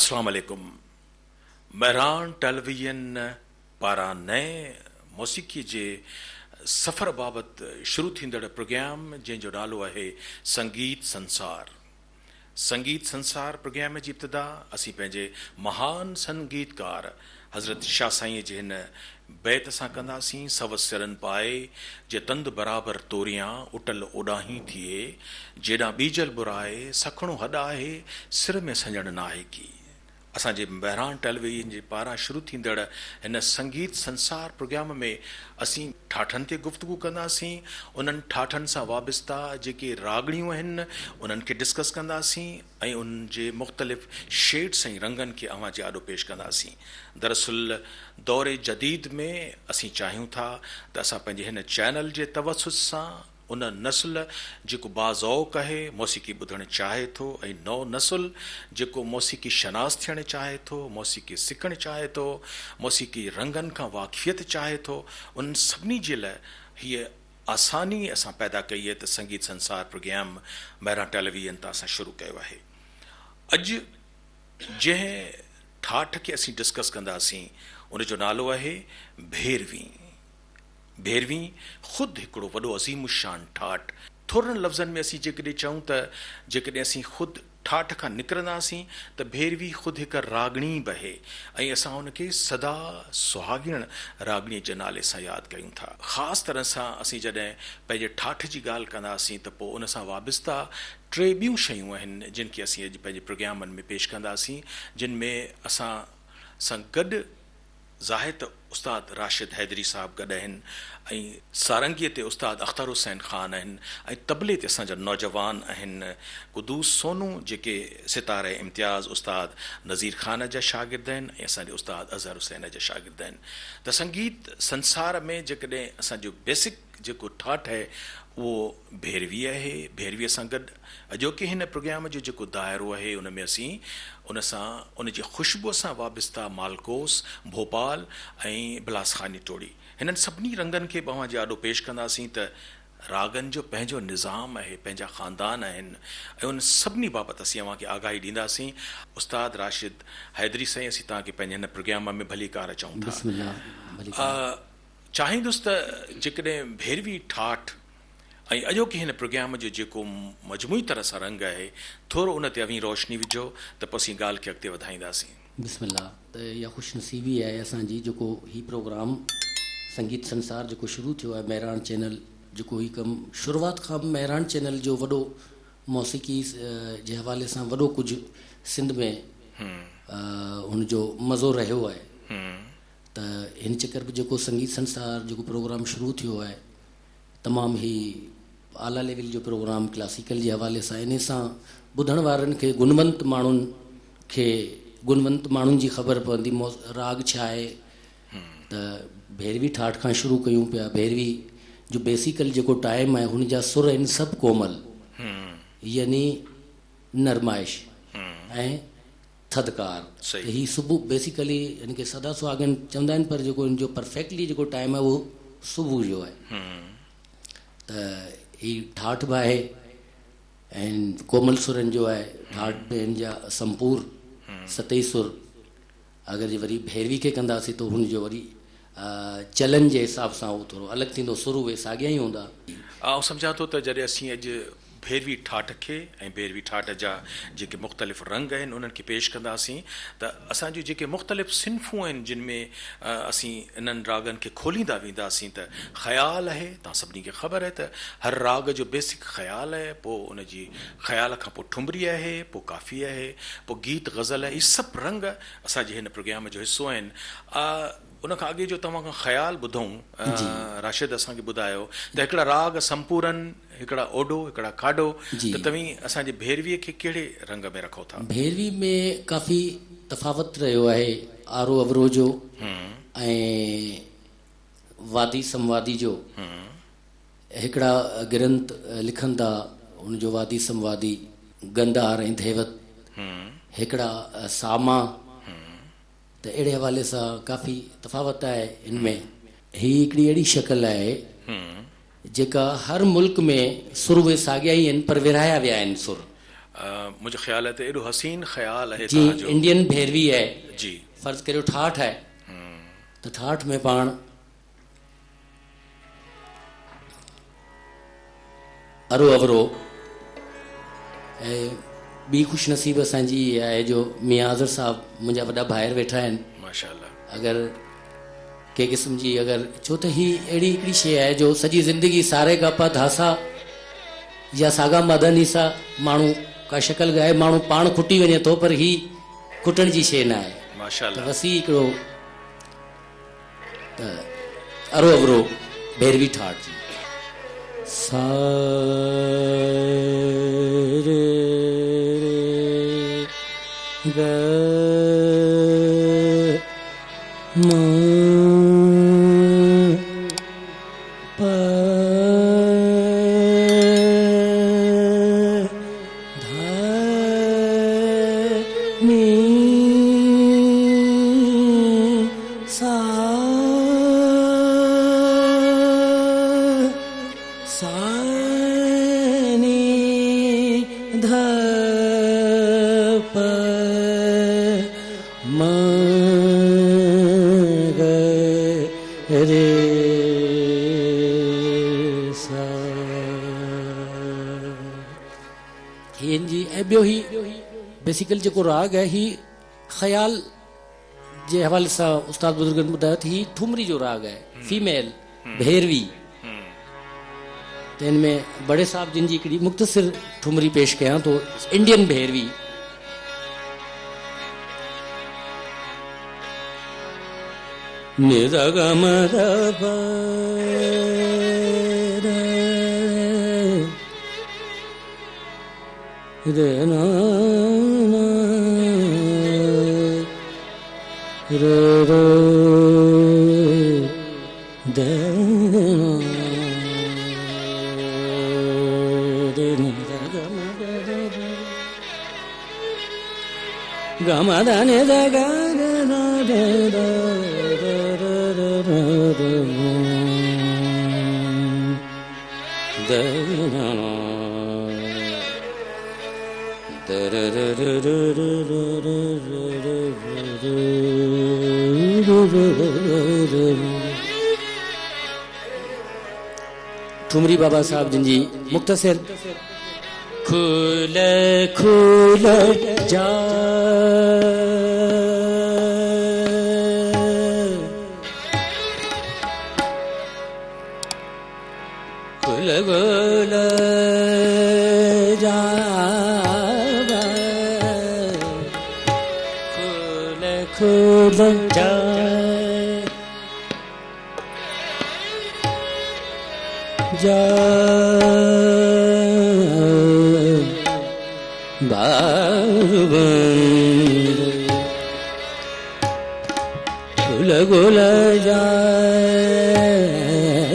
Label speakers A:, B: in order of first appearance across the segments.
A: अस्सलाम वालेकुम। महरान टेलीविजन पारां नए मौसीक़ी जे सफ़र बाबत शुरू थींदड़ प्रोग्राम जंहिंजो नालो आहे संगीत संसार। संगीत संसार प्रोग्राम जी इब्तिदा असीं पंहिंजे महान संगीतकार हज़रत शाह साईं जे हिन बैत सां कंदासीं। सवस सिरनि पाए जे तंद बराबरि तोरियां उटल ओॾाहीं थिए, जेॾां बीजल बुराए सखणो हॾ आहे सिर में सञण नाहे की। असांजे महरान टेलीविजन जे पारां शुरू थींदड़ हिन संगीत संसार प्रोग्राम में असीं ठाठनि ते गुफ़्तगू कंदासीं। उन्हनि ठाठनि सां वाबस्ता जेके रागड़ियूं आहिनि उन्हनि खे डिस्कस कंदासीं ऐं उन्हनि जे मुख़्तलिफ़ शेड्स ऐं रंगनि खे अव्हां जे आॾो पेश कंदासीं। दरअसल दौरे जदीद में असीं चाहियूं था त असां पंहिंजे हिन चैनल जे तवसुस सां उन नस्ल जेको बाज़ौक़ आहे मौसीक़ी ॿुधणु चाहे थो ऐं नओ नस्ल जेको मौसीक़ी शनास थियणु चाहे थो, मौसीक़ी सिखणु चाहे थो, मौसीक़ी रंगनि खां वाक़िफ़ियत चाहे थो, उन सभिनी जे लाइ हीअ आसानी असां पैदा कई आहे त संगीत संसार प्रोग्राम महरान टेलीविजन तां असां शुरू कयो आहे। अॼु जंहिं ठाठ खे असीं डिस्कस कंदासीं उनजो नालो आहे भैरवी। भैरवी ख़ुदि हिकिड़ो वॾो अज़ीम शान ठाठ। थोरनि लफ़्ज़नि में असीं जेकॾहिं चऊं त जेकॾहिं असीं ख़ुदि ठाठ खां निकिरंदासीं त भैरवी ख़ुदि हिकु रागणी बि आहे ऐं असां हुनखे सदा सुहागिण रागणीअ जे नाले सां यादि कयूं था। ख़ासि तरह सां असीं जॾहिं पंहिंजे ठाठ जी ॻाल्हि कंदासीं त पोइ उन सां वाबस्ता टे ॿियूं शयूं आहिनि जिन खे असीं अॼु पंहिंजे प्रोग्रामनि में पेश कंदासीं, जिन में असां सां गॾु ज़ाहिद उस्ताद राशिद हैदरी साहब गॾु आहिनि ऐं सारंगीअ ते उस्ताद अख़्तर हुसैन ख़ान आहिनि ऐं तबले ते असांजा नौजवान आहिनि कुदूस सोनू जेके सितारे इम्तियाज़ उस्ताद नज़ीर ख़ान जा शागिर्द आहिनि ऐं असांजे उस्ताद अज़हर हुसैन जा शागिर्द आहिनि। त संगीत संसार में जेकॾहिं असांजो बेसिक जेको ठाठ आहे उहो भैरवी आहे। भैरवीअ सां गॾु अॼोके हिन प्रोग्राम जो जेको दाइरो आहे उन में असीं उन सां उन जी ख़ुशबूअ सां वाबस्ता मालकोस, भोपाल ऐं बिलासखानी टोड़ी हिननि सभिनी रंगनि खे अव्हां जे आॾो पेश कंदासीं त रागनि जो पंहिंजो निज़ाम आहे, पंहिंजा ख़ानदान आहिनि ऐं उन सभिनी बाबति असीं अव्हांखे आगाही ॾींदासीं। उस्ताद राशिद हैदरी साईं, असीं तव्हांखे पंहिंजे हिन प्रोग्राम में भलीकार चऊं था। चाहींदुसि त जेकॾहिं भैरवी ठाठ ऐं अॼोके हिन प्रोग्राम जो जेको मजमूई तरह सां रंग आहे थोरो उन ते अवी रोशनी विझो त पोइ असीं ॻाल्हि खे अॻिते वधाईंदासीं।
B: बिस्मिल्लाह। त इहा ख़ुशनसीबी आहे असांजी जेको हीउ प्रोग्राम संगीत संसार जेको शुरू थियो आहे महरान चैनल, जेको हीउ कमु शुरूआति खां महरान चैनल जो वॾो मौसीक़ी जे हवाले सां वॾो कुझु सिंध में हुनजो मज़ो रहियो आहे। त हिन चकर बि जेको संगीत संसार जेको प्रोग्राम शुरू थियो आहे तमामु ई आला लेवल जो प्रोग्राम क्लासिकल जे हवाले सां, इन सां ॿुधण वारनि खे गुणवंत माण्हुनि जी ख़बर पवंदी राग छा आहे। त भैरवी ठाठ खां शुरू कयूं पिया। भैरवी जो बेसिकल जेको टाइम आहे हुन जा सुर आहिनि सभु कोमल, यानी नरमाइश ऐं थदकार। ही सुबुह बेसिकली हिन खे सदा सुहागन चवंदा आहिनि, पर जेको हिन जो परफेक्टली जेको टाइम आहे उहो सुबुह जो आहे। त हीउ ठाठ बि आहे ऐं कोमल सुरनि जो आहे। ठाठ बि हिन जा संपूर सतई सुर। अगरि जे वरी भैरवी खे कंदासीं त हुनजो वरी चलन जे हिसाब सां उहो थोरो अलॻि थींदो, सुर उहे साॻिया ई हूंदा।
A: आउं सम्झां थो त जॾहिं असीं अॼु भैरवी ठाठ खे ऐं भैरवी ठाठ जा जेके मुख़्तलिफ़ रंग आहिनि उन्हनि खे पेश कंदासीं त असांजूं जेके मुख़्तलिफ़ सिन्फ़ूं आहिनि जिन में असीं इन्हनि रागनि खे खोलींदा वेंदासीं त ख़्याल आहे। तव्हां सभिनी खे ख़बर आहे त हर राग जो बेसिक ख़्याल आहे, पोइ उनजी ख़्याल खां पोइ ठुमरी आहे, पोइ काफ़ी आहे, पोइ गीत गज़ल आहे। इहे सभु रंग असांजे हिन प्रोग्राम जो हिसो आहिनि। उन खां अॻे जो तव्हां खां ख़्याल ॿुधूं, राशिद असांखे ॿुधायो त हिकिड़ा राग संपूरन, हिकिड़ा ओडो, हिकिड़ा खाडो, त तव्हीं असांजे भैरवीअ खे कहिड़े रंग में रखो था?
B: भैरवी में काफ़ी तफ़ावत रहियो आहे आरो अवरो जो ऐं वादी संवादी जो। हिकिड़ा गिरंत लिखनि था हुनजो वादी संवादी गंधार ऐं धेवत, हिकिड़ा सामा। त अहिड़े हवाले सां काफ़ी तफ़ावत आहे हिन में। हीअ हिकिड़ी अहिड़ी शक्ल आहे जेका हर मुल्क में सुर उहे साॻिया ई आहिनि पर विरहाया विया आहिनि सुर।
A: मुझे ख्याल है त एॾो हसीन ख़्याल आहे
B: जी
A: तव्हांजो।
B: इंडियन भैरवी है
A: जी
B: फ़र्ज़ु करियो ठाठ है तो ठाठ में पाण अरो अवरो ऐं ॿी ख़ुशनसीब असांजी आहे जो मियां आज़र साहब मुंहिंजा वॾा भाइर वेठा आहिनि।
A: माशाल्लाह।
B: अगरि के क़िस्म जी अगरि छो त ही अहिड़ी हिकिड़ी शइ आहे जो सॼी ज़िंदगी सारे गापा धासा या सागा मदनी सां माण्हू का शिकल ॻाए माण्हू पाण खुटी वञे थो पर ही खुटण जी शइ न आहे।
A: माशाल्लाह।
B: त वसी हिकिड़ो त अरो अवरो भैरवी ठाठ जी सा रे ग म प ध नि सा सा नि ध प म ग रे सा। हिन जी ऐं ॿियो ही बेसिकली जेको राग आहे ही ख़्याल जे हवाले सां उस्ताद बुज़ुर्गनि ॿुधायो त ही ठुमरी जो राग आहे फीमेल भैरवी। त हिन में बड़े साहब जिन जी हिकिड़ी मुख़्तसिर ठुमरी पेश कयां थो इंडियन भैरवी। नि ध ग म ध प रे न रे रे दे रे नि ध ग म ध रे ग म ध नि ध ग रे न रे रे दे न ठुमरी बाबा साहब जिन जी मुख्तसर खुल खुल जा खुल खुल जा खुल खुल जा जा बाबंद खुल खुल जा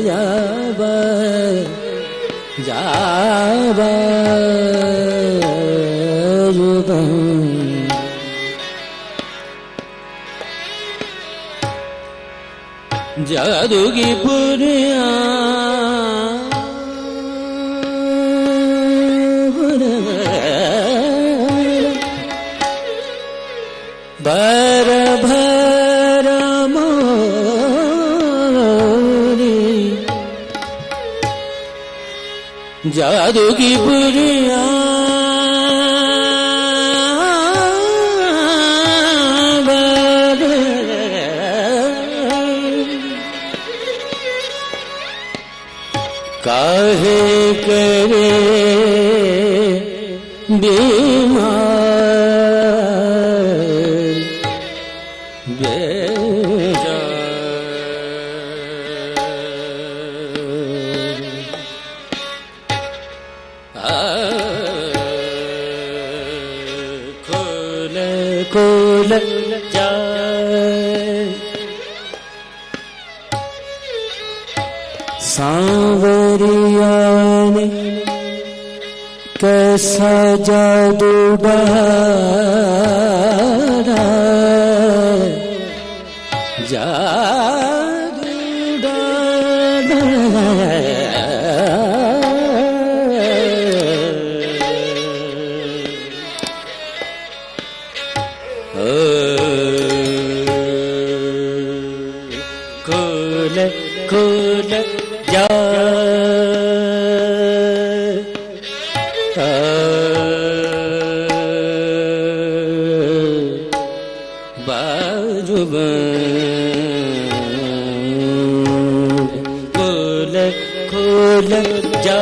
B: जा बा जा बाबंद जादू की पुरिया भर भर मोरी जादू की पुरिया काहे करे बीमार खोल खोल जाए सांवरिया ने कैसा जादू डाला जादू डाला खोल खोल जा खोल खोल जा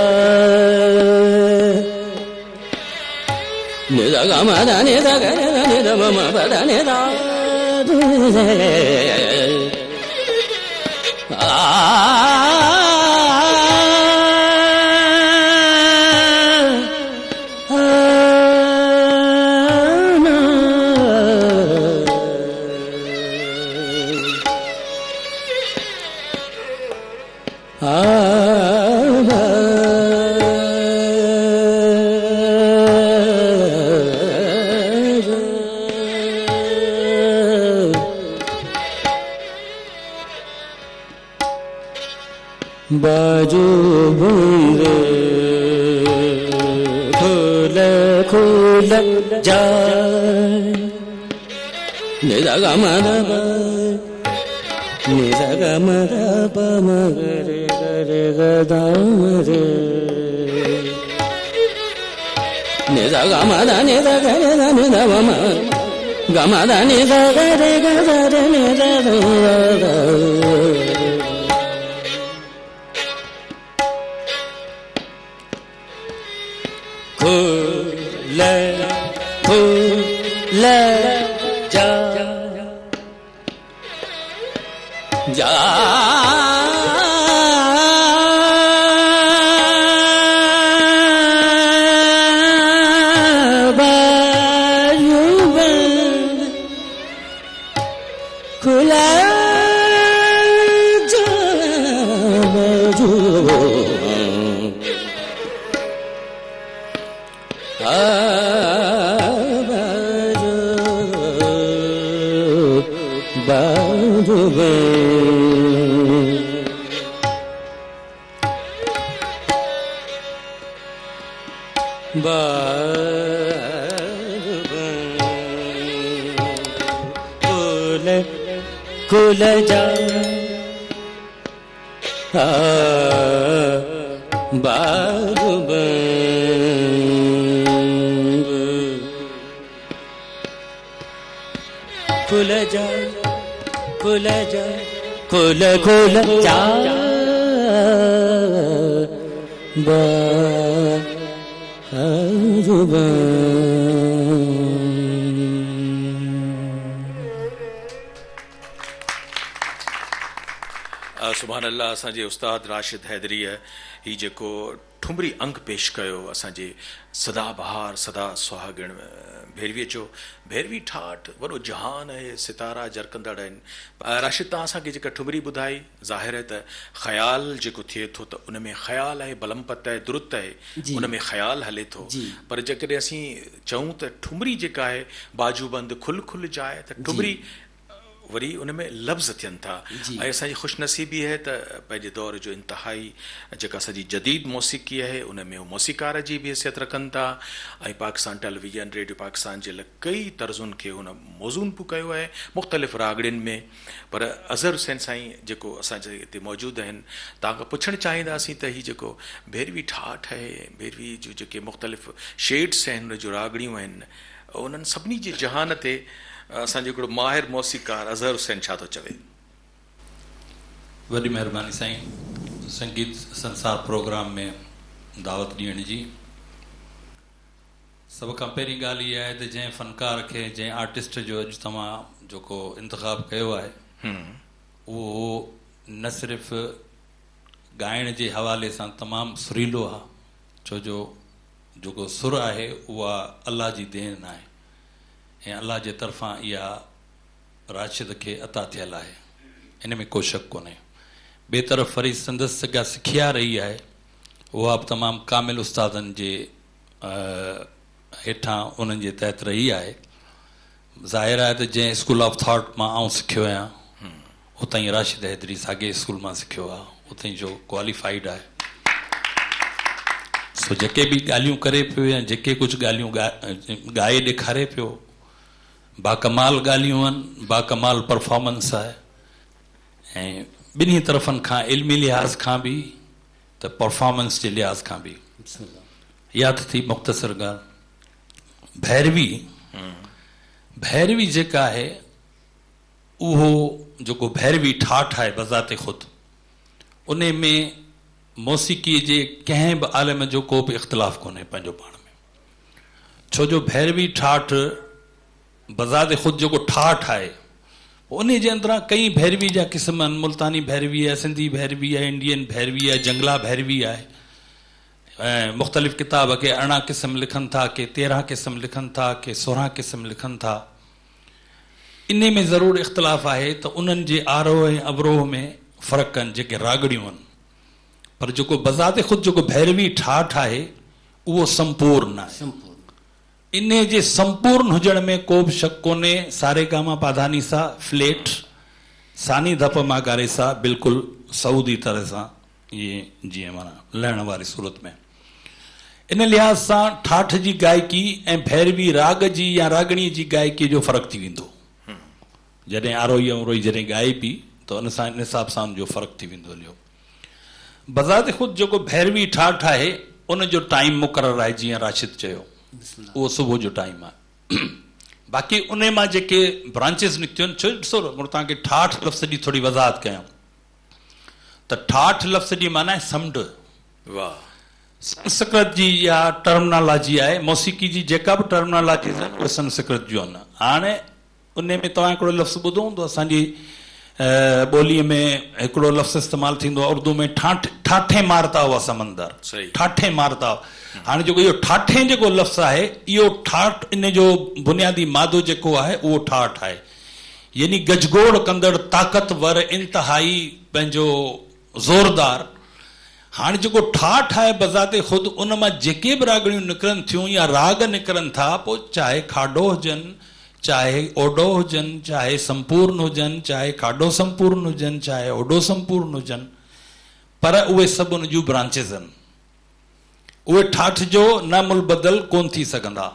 B: निदा गा मा दा निदा गा निदा मा मा पा दा निदा बाजू बंद खोल खोल जा निदा गा मा दा पा निदा गा मा दा पा मा रे रे गा दा मा रे निदा गा मा दा निदा गा निदा मा मा गा मा दा निदा गा रे निदा दा खोल खोल जा जा बाजू बंद खुला जा बाजू बाजू खोल खोल जा बाजू खुल जा खुल जा खुल खुल जा बाजू
A: सुभान अल्लाह असांजे उस्ताद राशिद हैदरीअ ही जेको ठुमरी अंग पेश कयो असांजे सदा बहार सदा सुहागण भैरवीअ जो भैरवी ठाठ वॾो जहान आहे सितारा जरकंदड़ आहिनि राशिद तव्हां असांखे जेका ठुमरी ॿुधाई ज़ाहिर आहे त ख़्याल जेको थिए थो त उन में ख़्याल आहे बलमपत आहे दुरुत आहे उन में ख़्याल हले थो पर जेकॾहिं असीं चऊं त ठुमरी जेका आहे बाजूबंद खुल खुल जाए त ठुमरी वरी उन में लफ़्ज़ थियनि था ऐं असांजी ख़ुशनसीबी आहे त पंहिंजे दौर जो इंतिहाई जेका असांजी जदीद मौसीक़ी आहे उन में मौसीक़ार जी बि हैसियत रखनि था ऐं पाकिस्तान टेलीविज़न रेडियो पाकिस्तान जे लाइ कई तर्ज़ुनि खे हुन मौज़ून बि कयो आहे मुख़्तलिफ़ रागड़ियुनि में पर अज़हर हुसैन साईं जेको असांजे हिते मौजूदु आहिनि तव्हांखां पुछणु चाहींदासीं त हीअ जेको भैरवी ठाठ आहे भैरवी जूं जेके मुख़्तलिफ़ शेड्स आहिनि उन जूं रागड़ियूं आहिनि उन्हनि सभिनी जे जहान ते असांजो हिकिड़ो माहिर मौसीक़ार अज़हर हुसैन छा थो चवे
C: वॾी महिरबानी साईं संगीत संसार प्रोग्राम में दावत ॾियण जी सभ खां पहिरीं ॻाल्हि इहा आहे त जंहिं फ़नकार खे जंहिं आर्टिस्ट जो अॼु तव्हां जेको इंतिख़ाबु कयो आहे उहो न सिर्फ़ु ॻाइण जे हवाले सां तमामु सुरीलो आहे छो जो जेको सुर आहे उहा अल्लाह जी देन आहे ऐं अल्लाह जे तरफ़ां इहा राशिद खे अता थियल आहे इन में को शक कोन्हे ॿिए तरफ़ वरी संदसि जेका सिखिया रही आहे उहा बि तमामु कामिल उस्तादनि जे हेठां उन्हनि जे तहत रही आहे ज़ाहिर आहे त जंहिं स्कूल ऑफ थॉट मां आउं सिखियो आहियां उतां ई राशिद हैदरी साॻे स्कूल मां सिखियो आहे उतां जो क्वालिफाइड आहे सो जेके बि ॻाल्हियूं करे पियो या जेके कुझु ॻाल्हियूं ॻाए ॾेखारे पियो बाकमाल ॻाल्हियूं आहिनि बाकमाल परफॉर्मेंस आहे ऐं ॿिन्ही तरफ़नि खां इल्मी लिहाज़ खां बि त परफॉर्मेंस जे लिहाज़ खां बि। या त थी मुख़्तसर ॻाल्हि भैरवी जेका आहे उहो जेको भैरवी ठाठ आहे बज़ाते ख़ुदि उन में मौसीक़ीअ जे कंहिं बि आलम जो को बि इख़्तिलाफ़ कोन्हे पंहिंजो पाण में। छो जो भैरवी ठाठ बज़ाते ख़ुदि जेको ठाठ आहे उन जे अंदरां कई भैरवी जा क़िस्म आहिनि। मुल्तानी भैरवी आहे, सिंधी भैरवी आहे, इंडियन भैरवी आहे, जंगला भैरवी आहे। ऐं मुख़्तलिफ़ किताब के 18 क़िस्म लिखनि था, के 13 क़िस्म लिखनि था, के 16 क़िस्म लिखनि था। इन में ज़रूरु इख़्तिलाफ़ आहे त उन्हनि जे आरोह ऐं अवरोह में फ़र्क़ु आहिनि जेके रागड़ियूं आहिनि, पर जेको बज़ाते ख़ुदि जेको भैरवी ठाठ आहे उहो संपूर्ण आहे। इन जे संपूर्ण हुजण में को बि शक कोन्हे। सारे गामा पाधानी सा फ्लेट सानी धप मागारे सा बिल्कुलु सऊदी तरह सां इहे जीअं माना लहण वारी सूरत में। इन लिहाज़ सां ठाठ जी गायकी ऐं भैरवी राग जी या रागणीअ जी गायकी जो फ़र्क़ु थी वेंदो। जॾहिं आरोही अवरोही जॾहिं गाए बि त उन सां इन हिसाब सां जो फ़र्क़ु थी वेंदो हलियो। बज़ाते ख़ुदि जेको भैरवी ठाठ आहे उन जो टाइम मुक़ररु आहे, जीअं राशिद चयो उहो सुबुह जो टाइम आहे। बाक़ी उन मां जेके ब्रांचिस निकितियूं आहिनि, छो ॾिसो तव्हांखे ठाठ लफ़्ज़ जी थोरी वज़ाहत कयां त ठाठ लफ़्ज़ जी माना आहे समुंड।
A: वाह।
C: संस्कृत जी या टर्मिनोलॉजी आहे, मौसीक़ी जी जेका बि टर्मिनोलॉजीज़ आहिनि उहे संस्कृत जूं आहिनि। हाणे उन में तव्हां हिकिड़ो लफ़्ज़ ॿुधो हूंदो असांजी ॿोलीअ में हिकिड़ो लफ़्ज़ इस्तेमालु थींदो आहे उर्दू में, ठाठे मारता हुआ समंदर, ठाठे मारता। हाणे जेको इहो ठाठे जेको लफ़्ज़ आहे इहो ठाठ इन जो बुनियादी मादो जेको आहे उहो ठाठ आहे, यानी गजगोड़ कंदड़ ताक़तवर इंतिहाई पंहिंजो ज़ोरदार। हाणे जेको ठाठ आहे बज़ाते ख़ुदि उन मां जेके बि रागड़ियूं निकिरनि थियूं या राग निकिरनि था, पोइ चाहे खाडो हुजनि, चाहे ओडो हुजनि, चाहे संपूर्ण हुजनि, चाहे खाडो संपूर्ण हुजनि, चाहे ओडो संपूर्ण हुजनि, पर उहे सभु उन जूं ब्रांचिस आहिनि। उहे ठाठ जो न मुलबदल कोन थी सघंदा।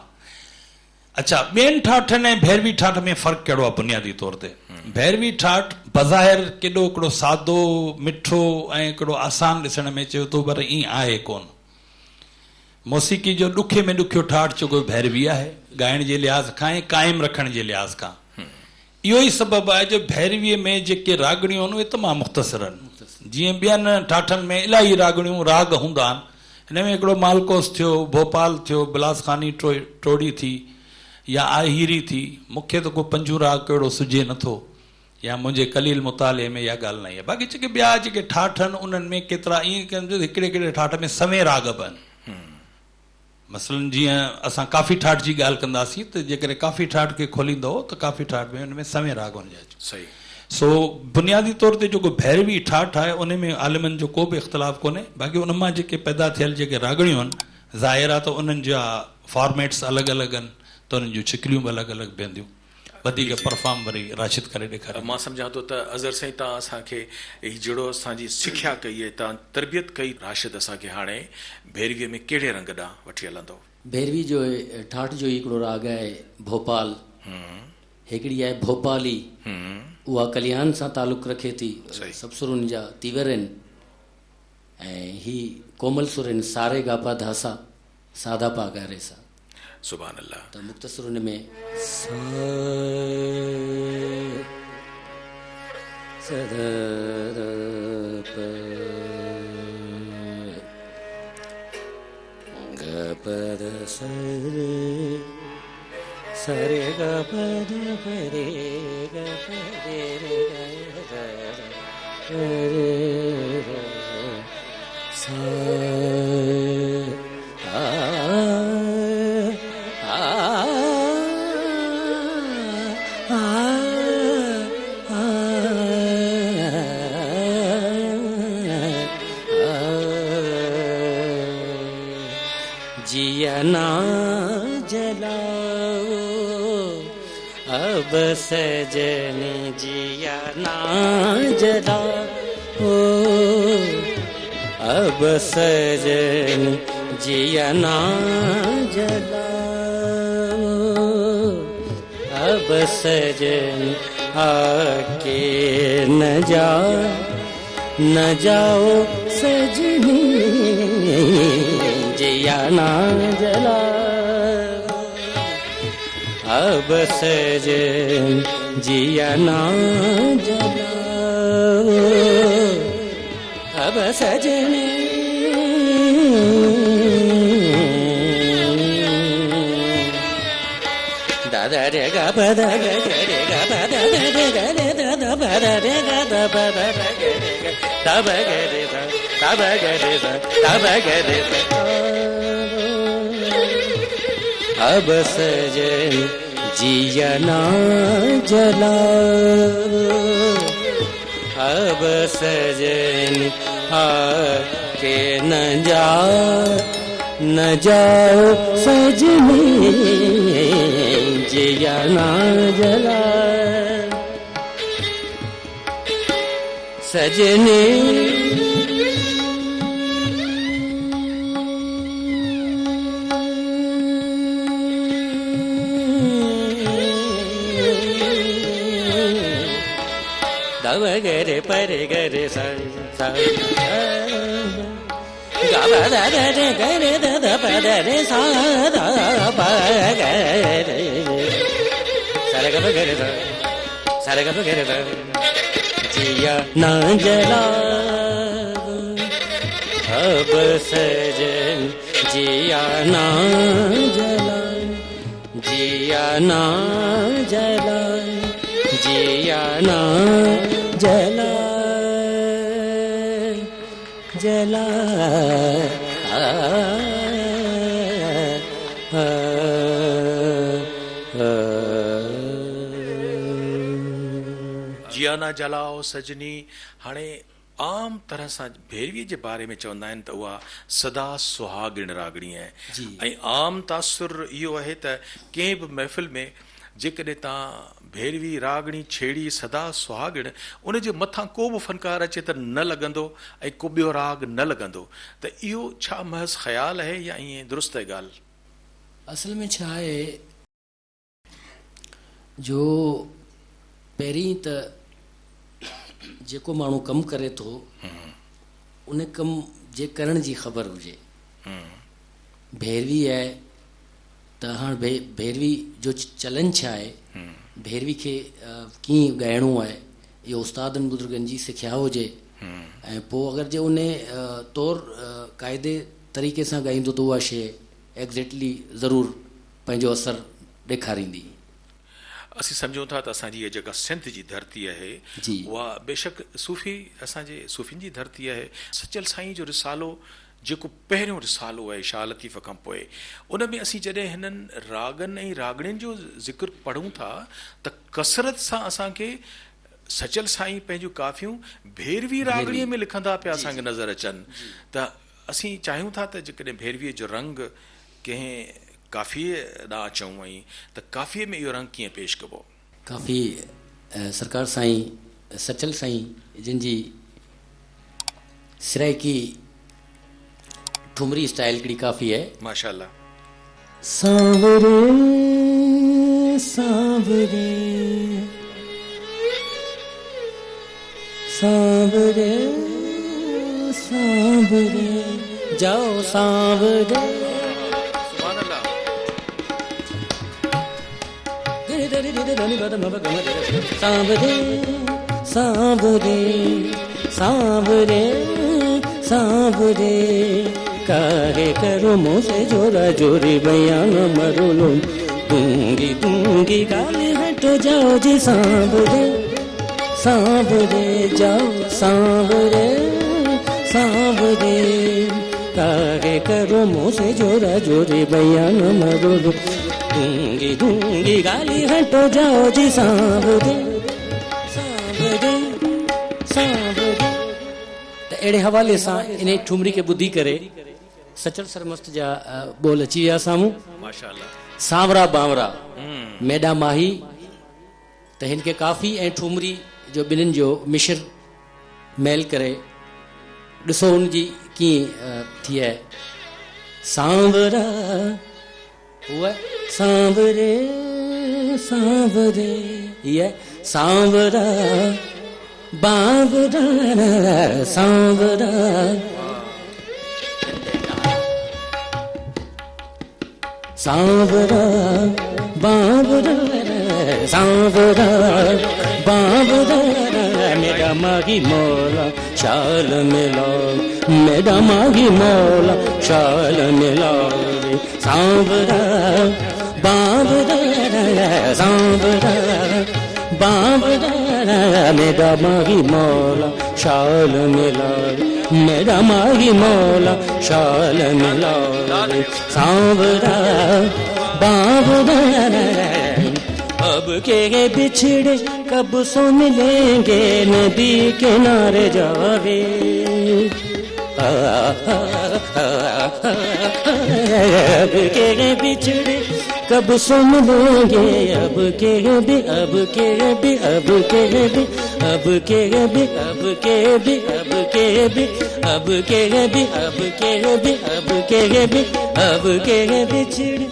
C: अच्छा, ॿियनि ठाठनि ऐं भैरवी ठाठ में फ़र्क़ु कहिड़ो आहे बुनियादी तौर ते? भैरवी ठाठ बज़ाहिर केॾो हिकिड़ो सादो मिठो ऐं हिकिड़ो आसान ॾिसण में चयो थो, पर ईअं आहे कोन। मौसीक़ी जो ॾुखे में ॾुखियो ठाठ जेको भैरवी आहे, ॻाइण जे लिहाज़ खां ऐं क़ाइमु रखण जे लिहाज़ खां। इहो ई सबबु आहे जो भैरवीअ में जेके रागड़ियूं आहिनि उहे तमामु मुख़्तसर आहिनि। जीअं ॿियनि ठाठनि में इलाही रागड़ियूं राग हूंदा आहिनि, हिन में हिकिड़ो मालकोस थियो, भोपाल थियो, बिलासखानी टोड़ी थी या आहिरी थी। मूंखे त को पंजू राग कहिड़ो सुझे नथो, या मुंहिंजे कलील मुताले में इहा ॻाल्हि न आहे। बाक़ी जेके ॿिया जेके ठाठ आहिनि उन्हनि में केतिरा ईअं कनि हिकिड़े हिकिड़े ठाठ में सवें राग बि आहिनि। मसलन जीअं असां काफ़ी ठाठ जी ॻाल्हि कंदासीं त जेकॾहिं काफ़ी ठाठ खे खोलींदो त काफ़ी ठाठ में हुन में सवें राग हुनजा सही। सो बुनियादी तौर ते जेको भैरवी ठाठ आहे उन में आलिमनि जो को बि इख़्तिलाफ़ कोन्हे। बाक़ी उन मां जेके पैदा थियल जेके रागड़ियूं आहिनि ज़ाहिर आहे त उन्हनि जा फॉर्मेट्स अलॻि अलॻि आहिनि, त उन्हनि जूं शिकलियूं बि अलॻि अलॻि बीहंदियूं। वधीक परफॉर्म वरी राशिद करे ॾेखारियो। मां
A: सम्झां थो त अज़हर साईं तव्हां असांखे जहिड़ो असांजी सिख्या कई आहे, तव्हां तरबियत कई, राशिद असांखे हाणे भैरवीअ में कहिड़े रंग ॾांहुं वठी हलंदो?
B: भैरवी जो ठाठ जो हिकिड़ो राग आहे भोपाल, हिकिड़ी आहे भोपाली, उहा कल्याण सां तालुक़ु रखे थी, सभु सुरुनि जा तीवर आहिनि। ऐं ही कोमल सुर आहिनि, सारे गापा धासा सादा पा गारे सा।
A: सुभान अल्लाह।
B: त मुख़्तसर हुन में गपद सरे गपद परे गपरे जिया ना जलाओ अब सजन, जिया ना जलाओ अब सजन, जिया ना जलाओ अब सजन, आके न जा न जाओ सजनी जिया ना जला अब सजन जिया ना जला अब सजनी दादा रे गा पदा रे गा पदा रे गा रे दादा पदा रे गा दा पदा रे गा तब गे रे सा तब गे रे सा तब गे रे सा अब सजन जिया ना जला अब सजन आके न जाओ सजनी जिया ना जला सजनी दव गरे परे गरे सा गा दा रे गरे दा पद रे सा दा प गरे सारे ग गरे सा सारे ग गरे सा जिया ना जला अब सजन जिया ना जला जिया ना जला जिया ना जला जला
A: जिया ना जलाओ सजनी। हाणे आम तरह सां भैरवीअ जे बारे में चवंदा आहिनि त उहा सदा सुहागिण रागणी आहे ऐं आम तासुर इहो आहे त कंहिं बि महफ़िल में जेकॾहिं तव्हां भैरवी रागणी छेड़ी सदा सुहागिण उन जे मथां को बि फ़नकार अचे त न लॻंदो ऐं को ॿियो राग न लॻंदो, त इहो छा महज़ ख़्यालु आहे या ईअं दुरुस्त आहे ॻाल्हि?
B: असल में छा आहे जो पहिरीं त जेको माण्हू कमु करे थो उन कमु जे करण जी ख़बर हुजे। भैरवी आहे त हाणे भैरवी जो चलन छा आहे, भैरवी खे कीअं ॻाइणो आहे, इहो उस्तादनि बुज़ुर्गनि जी सिखिया हुजे ऐं पोइ अगरि जे उन तौरु क़ाइदे तरीक़े सां ॻाईंदो त उहा शइ एग्ज़ैक्टली ज़रूरु पंहिंजो असरु ॾेखारींदी।
A: असीं सम्झूं था त असांजी इहा जेका सिंध जी धरती आहे उहा बेशक सूफ़ी असांजे सूफ़ियुनि जी धरती आहे। सचल साईं जो रिसालो जेको पहिरियों रिसालो आहे शाह लतीफ़ खां पोइ, उन में असीं जॾहिं हिननि रागनि ऐं रागणियुनि जो ज़िक्र पढ़ूं था त कसरत सां असांखे सचल साईं पंहिंजूं काफ़ियूं भैरवी रागणीअ में लिखंदा पिया असांखे नज़र अचनि। त असीं चाहियूं था त जेकॾहिं भैरवीअ जो रंग कंहिं काफ़ीअ ॾांहुं अचूं ऐं त काफ़ीअ में इहो रंग कीअं पेश कबो?
B: काफ़ी सरकार साईं सचल साईं जिन जी सिराइकी ठुमरी स्टाइल हिकिड़ी काफ़ी आहे
A: माशाअल्लाह।
B: सांवरे सांवरे सांवरे सांवरे जाओ सांवरे
A: सुभान अल्लाह।
B: सांवरे सांवरे सांवरे सांवरे काहे करो मुझसे जोरा जोरी बयान मरुलो दूंगी दूंगी गाली हटो जाओ जी सांवरे सांवरे जाओ सांवरे सांवरे काहे करो मुझसे जोरा जोरी बयान मरुलो दूंगी दूंगी गाली हटो जाओ जी सांवरे सांवरे सांवरे। त अहिड़े हवाले सां इन ठुमरी खे ॿुधी करे सचल सरमस्त जा बोल अची विया साम्हूं।
A: माशाअल्लाह।
B: सांवरा बावरा मैडा माही, त हिन खे काफ़ी ऐं ठुमरी जो ॿिन्हिनि जो मिश्र मेल करे ॾिसो हुनजी कीअं थी आहे। सांवरा उहा सांवरे सांवरे हीअ सांवरा बावरा सांवरा सांवरा बावरा सांवरा बावरा मेरा माही मौला शाल मिला मेरा माही मौला शाल मिला सांवरा बावरा सांवरा बावरा मेरा माही मौला शाल मिला मेरा माही मौला शाल मिला सांवरा बावरा अब के बिछड़े कब सो मिलेंगे नदी किनारे जावे अब के बिछड़े कब सो मिलेंगे अब के भी अब के भी अब के भी अब के भी अब के भी अब के भी अब के भी अब के भी अब के भी अब के बिछड़े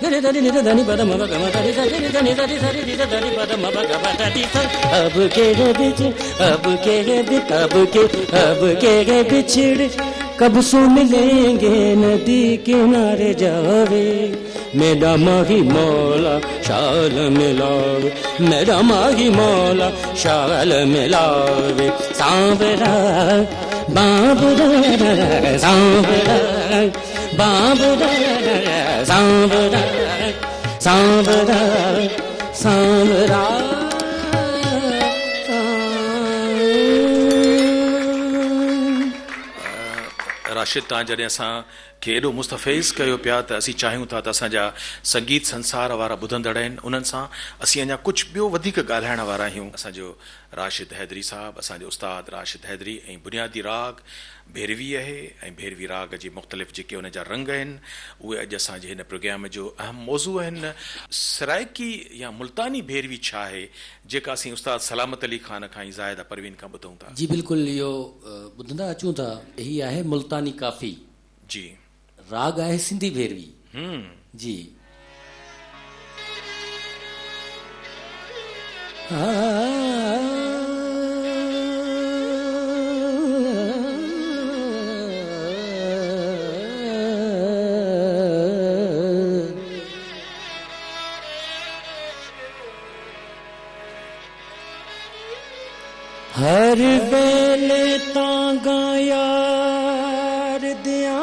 B: धनी धनी धनी पद मब गम धनी धनी धनी धनी धनी धनी पद मब गम धनी अब के बिछ अब के बिछड़े कब सो मिलेंगे नदी किनारे जावे मेरा माही मौला शाल मिलावे मेरा माही मौला शाल मिलावे सांवरा बाबरा सांवरा बाबरा सांवरा सांवरा सांवरा
A: राशिद तव्हां जॾहिं असांखे एॾो मुस्तफ़ैज़ कयो पिया त असीं चाहियूं था त असांजा संगीत संसार वारा ॿुधंदड़ आहिनि उन्हनि सां असीं अञा कुझु ॿियो वधीक ॻाल्हाइण वारा आहियूं असांजो राशिद हैदरी साहब असांजो उस्ताद राशिद हैदरी ऐं बुनियादी राग भैरवी आहे ऐं भैरवी राग जी मुख़्तलिफ़ जेके उन जा रंग आहिनि उहे अॼु असांजे हिन प्रोग्राम जो अहम मौज़ू आहिनि सराइकी या मुल्तानी भैरवी छा आहे जेका असीं उस्ताद सलामत अली ख़ान खां ऐं ज़ाहिदा परवीन खां ॿुधूं था
B: जी बिल्कुलु इहो ॿुधंदा अचूं था हीअ आहे मुल्तानी काफ़ी
A: जी
B: राग आहे सिंधी भैरवी जी हर वेले तांगा यार दिया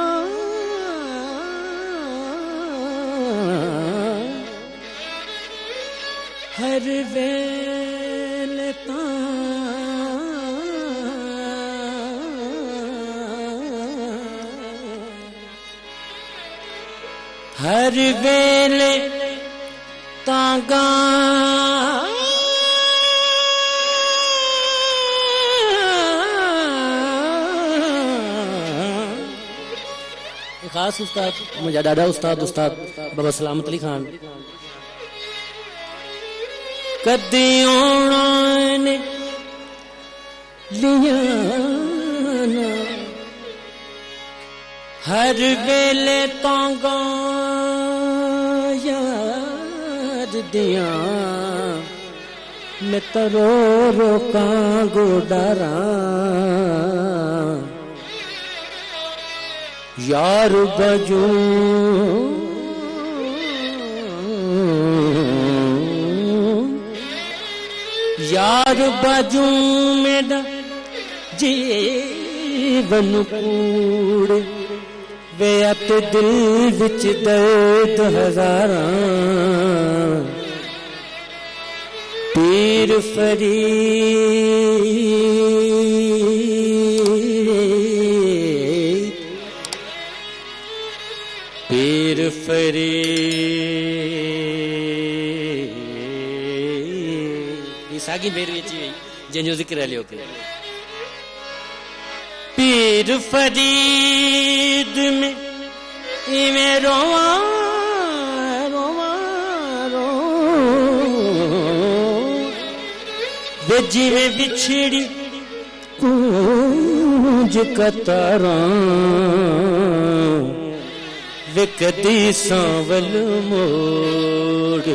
B: हर वेले हर वेले तांगा खास उस्ताद मुझा ॾाढा उस्ताद बाबा सलामत अली खान कदी आना ने लिया हर वेले तांगा याद दिया मैं तरो रोका गोडारा यार बजू यार बजू मेरा जीवन कूड़ वे अत दिल विच दर्द हजारां पीर फरीद पीर फरीद सागी भैरवी अची वई जंहिंजो ज़िक्र हलियो पियो पीर फरीद में इवें रोवा रोवा रो वे जिवें बिछड़ी कूंज कतारां वे कदी सांवल मोड़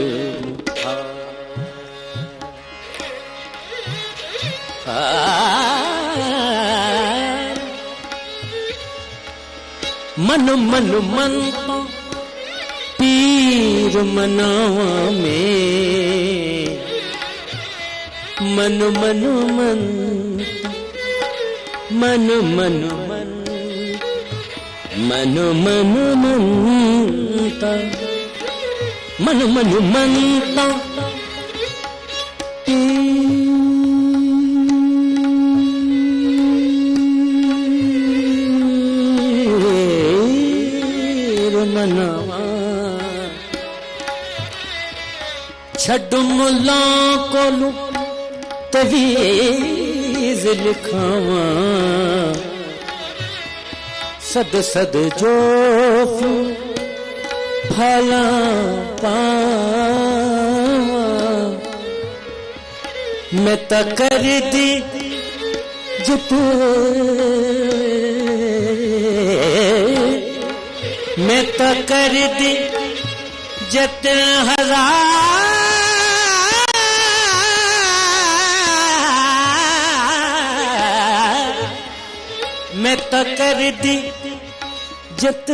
B: मन मन मन पीर मनावा में मन मन मन मन मन मन मन मन मनता मन मन मनता मनावा छड़ मुला कोलू तवीज लिखावा सद सद जो फला पावा मैं तो कर दी जित मैं तो कर दी जत हजार मैं तो कर दी जत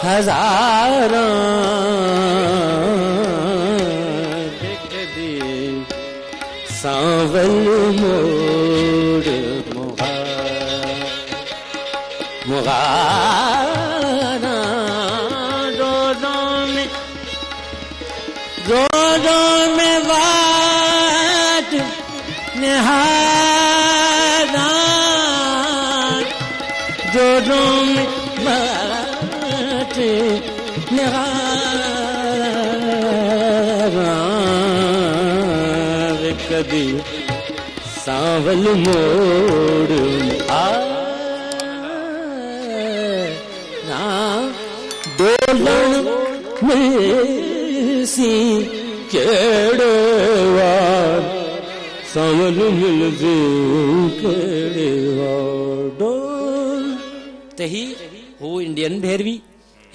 B: हजार देख दी सांवल मोड़ मुगाना रोडों में वाट निहारा रोडों में वाट निहारा कभी सांवल मोड़ डोलन में सी केड़वा सावल मिल जे केड़वा डोल तही हो इंडियन भैरवी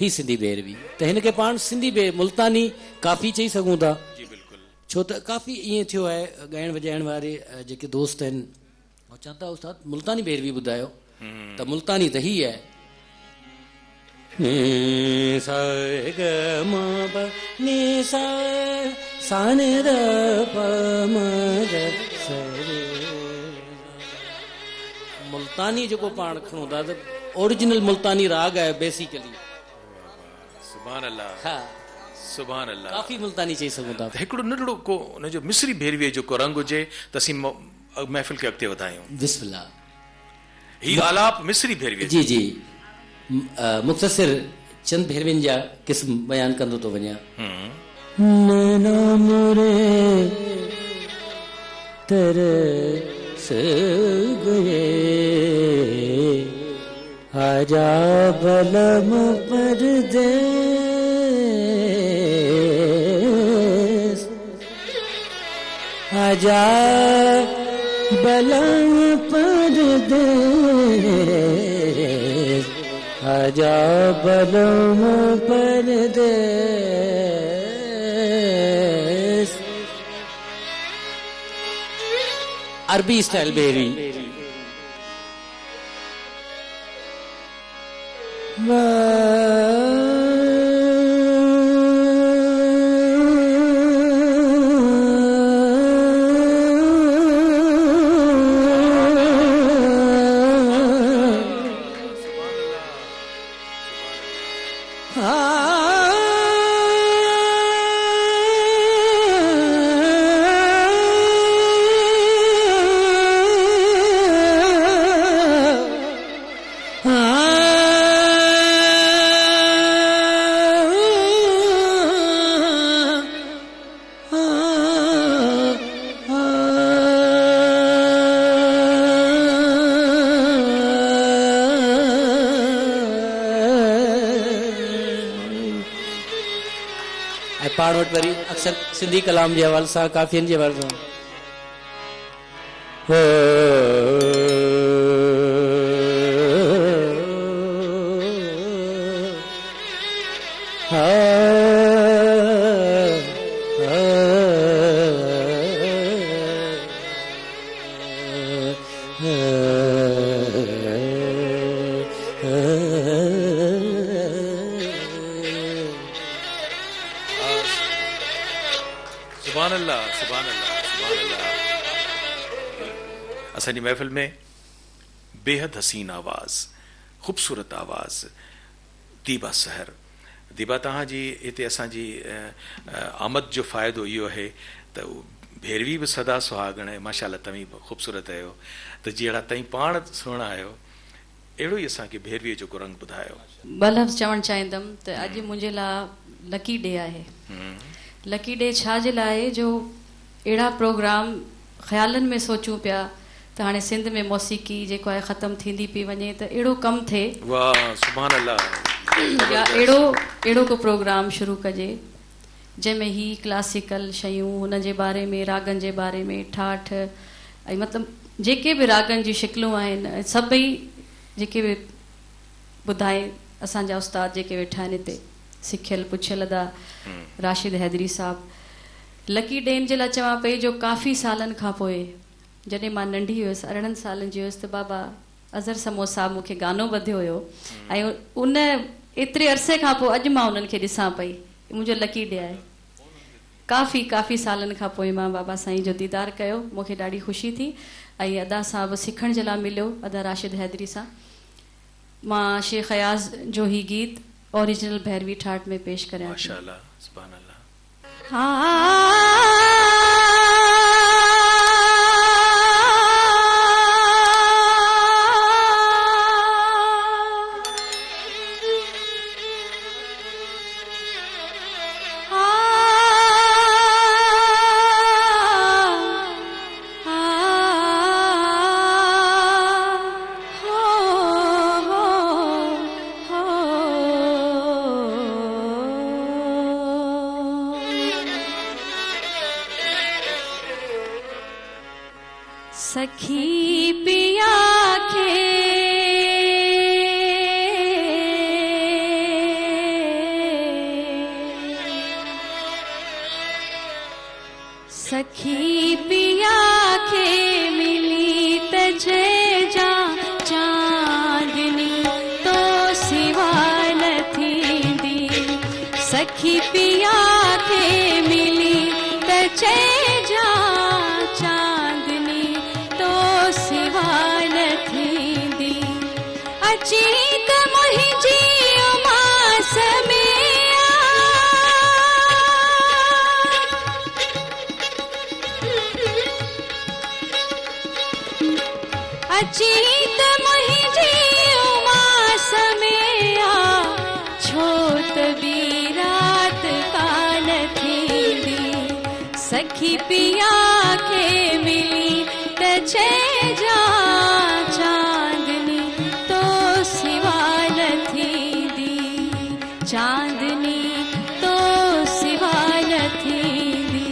B: ही सिंधी भैरवी त हिन खे पाण सिंधी मुल्तानी काफ़ी चई सघूं था
A: जी बिल्कुलु
B: छो त काफ़ी ईअं थियो आहे ॻाइण वॼाइण वारे जेके दोस्त आहिनि हो चवनि था उस्ताद मुल्तानी भैरवी ॿुधायो त मुल्तानी त ही आहे ni sa ga ma pa ni sa sa ni da pa ma ga sa re मुल्तानी जेको पाण खणूं था त ओरिजिनल मुल्तानी राग आहे बेसिकली
A: सुभान अल्लाह
B: हा
A: सुभान अल्लाह
B: काफ़ी मुल्तानी चई सघूं था
A: हिकिड़ो नंढड़ो को हुनजो मिस्री भैरवीअ जेको रंग हुजे त असीं महफ़िल खे अॻिते वधायूं
B: बिस्मिल्लाह
A: ही आलाप मिस्री भैरवीअ
B: जी जी मुख़्तसिर चंद भैरविन जा क़िस्म बयान कंदो तो वञा नैना मोरे तरस गए आजा बलम परदेस आजा बलम परदेस आजा बलम परदेस अरबी स्टाइल बेरी पाण वटि वरी अक्सर सिंधी कलाम जे हवाले सां काफ़ियनि जे हवाले सां
A: सुभान अल्लाह, सुभान अल्लाह। असांजी महफ़िल में बेहद हसीन आवाज़, ख़ूबसूरत आवाज़, दीबा सहर। दीबा तव्हांजी हिते असांजी आमद जो फ़ाइदो इहो आहे त भैरवी बि सदा सुहागण आहे। माशाअल्लाह तव्हीं बि ख़ूबसूरत आहियो, त जहिड़ा तव्हीं पाण सुहिणा आहियो अहिड़ो ई असांखे भैरवीअ जो को रंग ॿुधायो।
D: ॿ लफ़्ज़ चवणु चाहींदमि त अॼु मुंहिंजे लाइ लकी डे आहे। लकी डे छा जे लाइ जो अहिड़ा प्रोग्राम ख़्यालनि में सोचूं पिया त हाणे सिंध में मौसीक़ी जेको आहे ख़तमु थींदी पई वञे त अहिड़ो कमु थिए,
A: वाह सुभान अल्लाह।
D: या अहिड़ो को प्रोग्राम शुरू कजे जंहिंमें ही क्लासिकल शयूं, हुन जे बारे में, रागनि जे बारे में, ठाठ ऐं मतिलबु जेके बि रागनि जी शिकिलूं आहिनि सभई जेके बि ॿुधाए असांजा उस्ताद जेके वेठा आहिनि हिते सिखियल पुछियल अदा राशिद हैदरी साहब। लकी डे जे लाइ चवां पई जो काफ़ी सालनि खां पोइ जॾहिं मां नंढी हुयसि, 18 सालनि जी हुयसि, त बाबा अज़हर समो साहब मूंखे गानो ॿधियो हुयो ऐं उन एतिरे अरसे खां पोइ अॼु मां उन्हनि खे ॾिसां पई। मुंहिंजो लकी डे आहे। काफ़ी सालनि खां पोइ मां बाबा साईं जो दीदार कयो, मूंखे ॾाढी ख़ुशी थी ऐं अदा सां बि सिखण जे लाइ मिलियो, अदा राशिद हैदरी सां। मां शेख अयाज़ जो ही गीत ओरिजिनल भैरवी ठाट में पेश करियां थी।
A: माशाअल्लाह, सुभान अल्लाह।
D: सखी पिया के सखी पिया के मिली तजे जा चांदनी तो सिवा न थींदी। सखी पिया के मिली तजे जा अचीत मुंहिंजी उमास में अचीत मुंहिंजी उमास में छो त ॿी रात कान थींदी। सखी पिया खे मिली त चए जा चांदनी तो सिवा न थींदी। चांदनी तो सिवा न थींदी।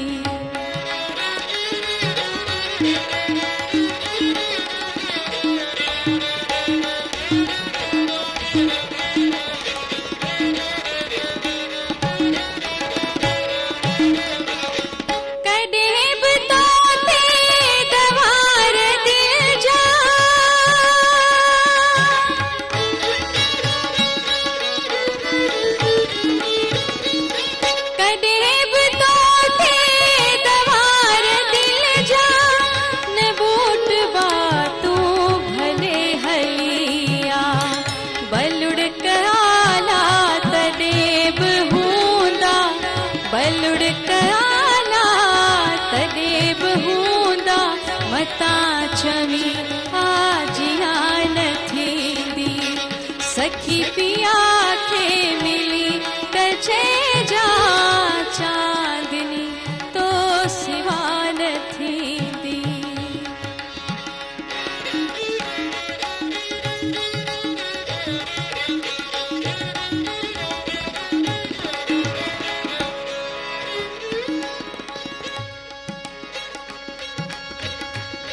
D: छवी आजिया न थींदी। सखी पिया खे मिली तजे जा चांदनी तो सिवा न थींदी।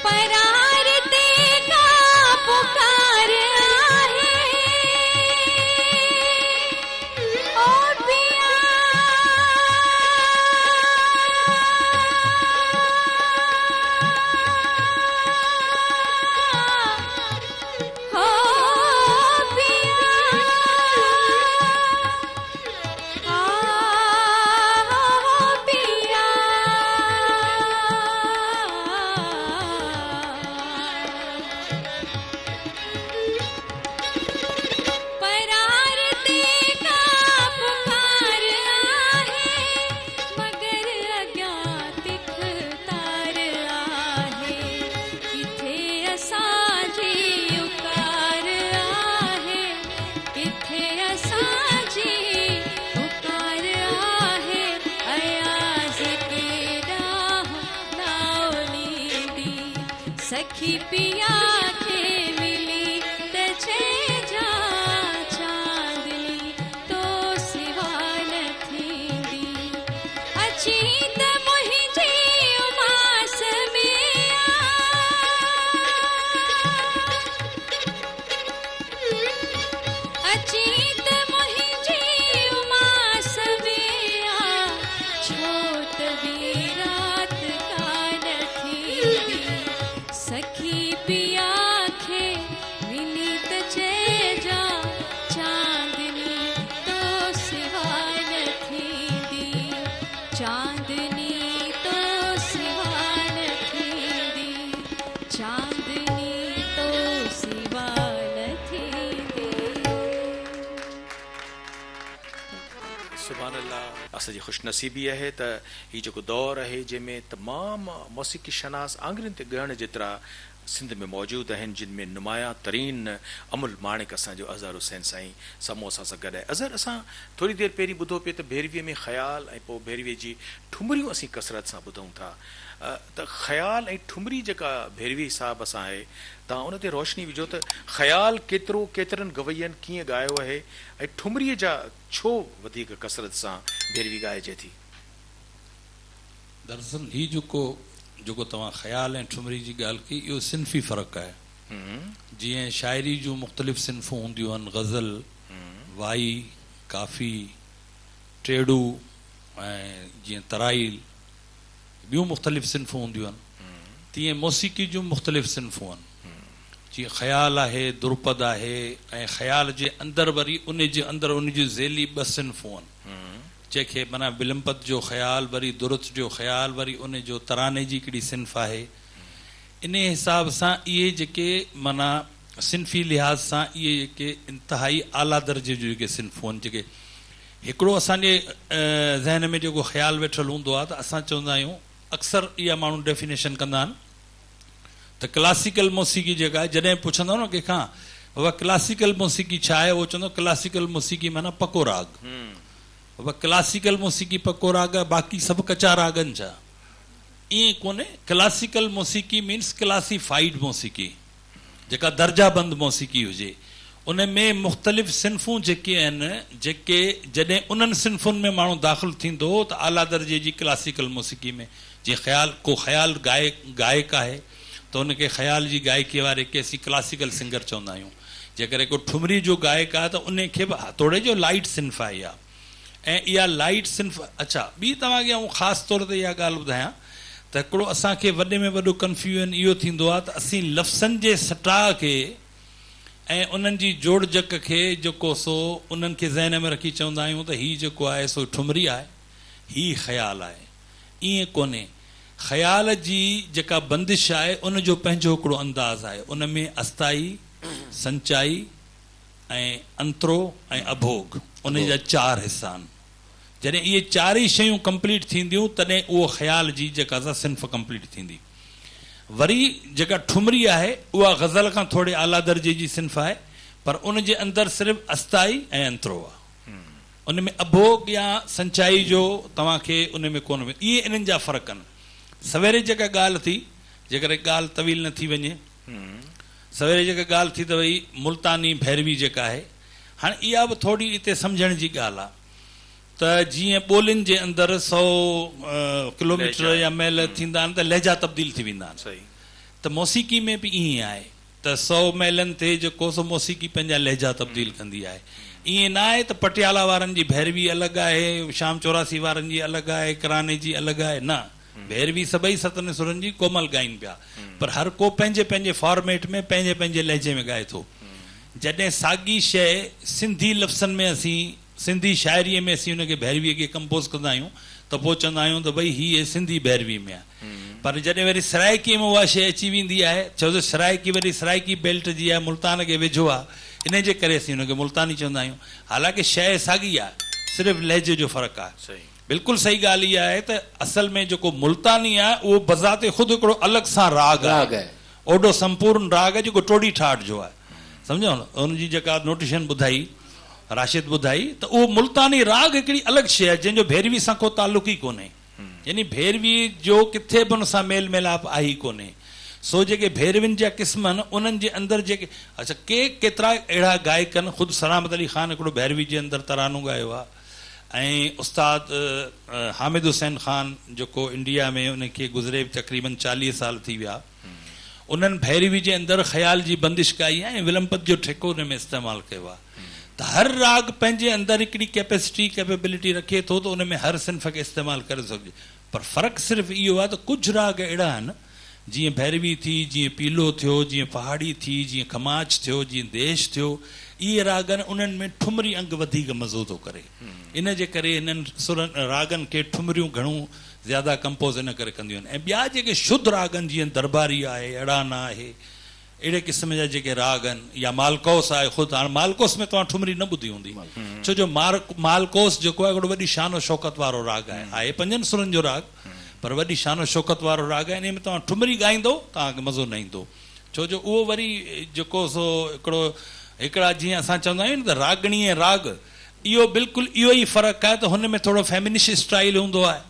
D: परार ते सखी पिया खे मिली त छेजा चांदनी तो सिवा न थींदी अची त मुंहिंजी उमास में अची त मुंहिंजी उमास में छो त ॿी रात कान थींदी सखी पिया खे मिली त चइजा चांदनी तो सिवा न थींदी चांदनी तो सिवा न थींदी चांदनी तो सिवा न थींदी
A: सुभान अल्लाह असांजी ख़ुशनसीबी आहे त हीउ जेको दौरु आहे जंहिंमें तमामु मौसीक़ी शनास आङुरियुनि ते ॻणण जेतिरा सिंध में मौजूदु आहिनि जिन में नुमाया तरीन अमुल माणिक असांजो अज़हर हुसैन साईं साम्हूं असां सां गॾु आहे। अज़हर असां थोरी देरि पहिरीं ॿुधो पिए त भैरवीअ में ख़्याल ऐं पोइ भैरवीअ जी ठुमरियूं असीं कसरत सां ॿुधूं था त ख़्याल ऐं ठुमरी जेका भैरवी हिसाब सां आहे तव्हां उन ते रोशनी विझो त ख़्याल केतिरो केतिरनि गवैयनि कीअं ॻायो आहे ऐं ठुमरीअ जा छो वधीक कसरत सां भैरवी ॻाइजे थी।
C: दरअसल ही जेको तव्हां ख़्याल ऐं ठुमरी जी ॻाल्हि कई इहो सिन्फ़ी फ़र्क़ु आहे। जीअं शाइरी जूं मुख़्तलिफ़ सिन्फ़ूं हूंदियूं आहिनि ग़ज़ल वाई काफ़ी टेड़ू ऐं जीअं तराइल ॿियूं मुख़्तलिफ़ सिन्फ़ूं हूंदियूं आहिनि तीअं मौसीक़ी जूं मुख़्तलिफ़ सिन्फ़ूं आहिनि। जीअं ख़्याल आहे दुरुपद आहे ऐं ख़्याल जे अंदरि वरी उन जे अंदरि उन जी ज़ेली ॿ सिन्फ़ूं आहिनि जंहिंखे माना बिलम्पत जो ख़्याल वरी दुरुत जो ख़्याल वरी उन जो तराने जी हिकिड़ी सिन्फ़ आहे। इन हिसाब सां इहे जेके माना सिन्फ़ी लिहाज़ सां इहे जेके इंतिहाई आला दर्जे जूं जेके सिन्फ़ूं आहिनि जेके हिकिड़ो असांजे ज़हन में जेको ख़्यालु वेठल हूंदो आहे त असां चवंदा आहियूं अक्सर इहा माण्हू डेफिनेशन कंदा आहिनि त क्लासिकल मौसीक़ी जेका आहे जॾहिं पुछंदो न कंहिंखां बाबा क्लासिकल मौसीक़ी छा आहे उहो चवंदो क्लासिकल मौसीक़ी माना पको राग बाबा क्लासिकल मौसीक़ी पको राग आहे बाक़ी सभु कचा रागनि जा ईअं कोन्हे। क्लासिकल मौसीक़ी मीन्स क्लासीफाइड मौसीक़ी जेका दर्जाबंद मौसीक़ी हुजे उन में मुख़्तलिफ़ सिन्फ़ूं जेके आहिनि जेके जॾहिं उन्हनि सिन्फ़ुनि में माण्हू दाख़िल थींदो त आला दर्जे जी क्लासिकल मौसीक़ी में जीअं को ख़्याल गायक आहे त उनखे ख़्याल जी गायकी वारे खे असीं क्लासिकल सिंगर चवंदा आहियूं। जेकॾहिं को ठुमरी जो गायक आहे त उनखे बि हथोड़े जो लाइट सिन्फ़ आहे इहा ऐं इहा लाइट सिन्फ़। अच्छा ॿी तव्हांखे आउं ख़ासि तौर ते इहा ॻाल्हि ॿुधायां त हिकिड़ो असांखे वॾे में वॾो कंफ्यूजन इहो थींदो आहे त असीं लफ़्ज़नि जे सटाह खे ऐं उन्हनि जी जोड़जक खे जेको सो उन्हनि खे ज़हन में रखी चवंदा आहियूं त हीउ जेको आहे सो ठुमरी आहे हीउ ख़्याल आहे। ईअं कोन्हे। ख़्याल जी जेका बंदिश आहे उनजो पंहिंजो हिकिड़ो अंदाज़ आहे उन में अस्ताई संचाई ऐं अंतरो ऐं अभोग उन जा 4 हिसा आहिनि। जॾहिं इहे 4 ई शयूं कंप्लीट थींदियूं तॾहिं उहो ख़्याल जी जेका सिन्फ़ कंप्लीट थींदी। वरी जेका ठुमरी आहे उहा ग़ज़ल खां थोरे आला दर्जे जी सिन्फ़ आहे पर उन जे अंदरि सिर्फ़ु अस्ताई ऐं अंतरो आहे। उन में अभोग या संचाई जो तव्हांखे उन में कोन इहे इन्हनि जा फ़र्क़ आहिनि। सवेरे जेका ॻाल्हि थी जेकॾहिं ॻाल्हि तवील न थी वञे सवेरे जेका ॻाल्हि थी त भई मुल्तानी भैरवी जेका आहे हाणे इहा बि थोरी हिते सम्झण जी ॻाल्हि आहे त जीअं ॿोलियुनि जे अंदरि 100 किलोमीटर या मैल थींदा आहिनि त लहजा तब्दील थी वेंदा आहिनि त मौसीक़ी में बि ईअं आहे त 100 मैलनि ते जेको सो मौसीक़ी पंहिंजा लहजा तब्दील कंदी आहे। ईअं न आहे त पटियाला वारनि जी भैरवी अलॻि आहे शाम 84 वारनि जी अलॻि आहे कराने जी अलॻि आहे न भैरवी सभई सतन सुरनि जी कोमल ॻाइनि पिया पर हर को पंहिंजे पंहिंजे फॉर्मेट में पंहिंजे पंहिंजे लहजे में ॻाए थो। जॾहिं साॻी शइ सिंधी लफ़्ज़नि में असीं सिंधी शाइरीअ में असीं हुनखे भैरवीअ खे कंपोज़ कंदा आहियूं त पोइ चवंदा आहियूं त भई हीअ सिंधी भैरवी में आहे। पर जॾहिं वरी सराइकीअ में उहा शइ अची वेंदी आहे छो त सराइकी वरी सराइकी बेल्ट जी आहे मुल्तान खे वेझो आहे इन जे करे असीं हुनखे मुल्तानी चवंदा आहियूं हालांकि शइ साॻी आहे सिर्फ़ु लहजे जो फ़र्क़ु आहे। बिल्कुलु सही ॻाल्हि इहा आहे त असल में जेको मुल्तानी आहे उहो बज़ाते ख़ुदि हिकिड़ो अलॻि सां राग आहे ओॾो संपूर्ण राग आहे जेको टोड़ी ठाठ जो आहे सम्झो न। हुनजी जेका नोटिशन ॿुधाई राशिद ॿुधाई त उहो मुल्तानी राग हिकिड़ी अलॻि शइ आहे जंहिंजो भैरवी सां को तालुक ई कोन्हे यानी भैरवी जो किथे बि हुन सां मेल मिलाप आहे ई कोन्हे। सो जेके भैरविन जा क़िस्म आहिनि उन्हनि जे अंदरि जेके अच्छा केतिरा अहिड़ा गायक आहिनि ख़ुदि सलामत अली ख़ान हिकिड़ो भैरवी जे अंदरि तरानो ॻायो आहे ऐं उस्ताद हामिद हुसैन ख़ान जेको इंडिया में उनखे गुज़रे तक़रीबन 40 साल थी विया उन्हनि भैरवी जे अंदरि ख़्याल जी बंदिश कई आहे ऐं विलंपत जो ठेको उन में इस्तेमालु कयो आहे त हर राग पंहिंजे अंदरि हिकिड़ी कैपेबिलिटी रखे थो त उन में हर सिंफ़ खे इस्तेमालु करे सघिजे पर फ़र्क़ु सिर्फ़ु इहो आहे त कुझु राग अहिड़ा आहिनि जीअं भैरवी थी जीअं पीलो थियो जीअं पहाड़ी थी जीअं खमाच थियो जीअं देश थियो इहे राग आहिनि उन्हनि में ठुमरी अंग वधीक मज़ो थो करे इन जे करे हिननि सुरनि रागनि खे ठुमरियूं घणो ज़्यादा कंपोज़ इन करे कंदियूं आहिनि ऐं ॿिया जेके शुद्ध राग आहिनि जीअं दरबारी आहे अड़ाना आहे अहिड़े क़िस्म जा जेके राग आहिनि या मालकोस आहे ख़ुदि हाणे मालकोस में तव्हां ठुमरी न ॿुधी हूंदी छो जो मालकोस जेको आहे हिकिड़ो वॾी शान शौक़त वारो राग आहे 5 सुरनि जो राग पर वॾी शान शौक़त वारो राग आहे इन में तव्हां ठुमरी ॻाईंदो तव्हांखे मज़ो न ईंदो छो जो उहो वरी जेको सो हिकिड़ा जीअं असां चवंदा आहियूं न त रागणी ऐं राग इहो बिल्कुलु इहो ई फ़र्क़ु आहे त हुन में थोरो फेमिनिश स्टाइल हूंदो आहे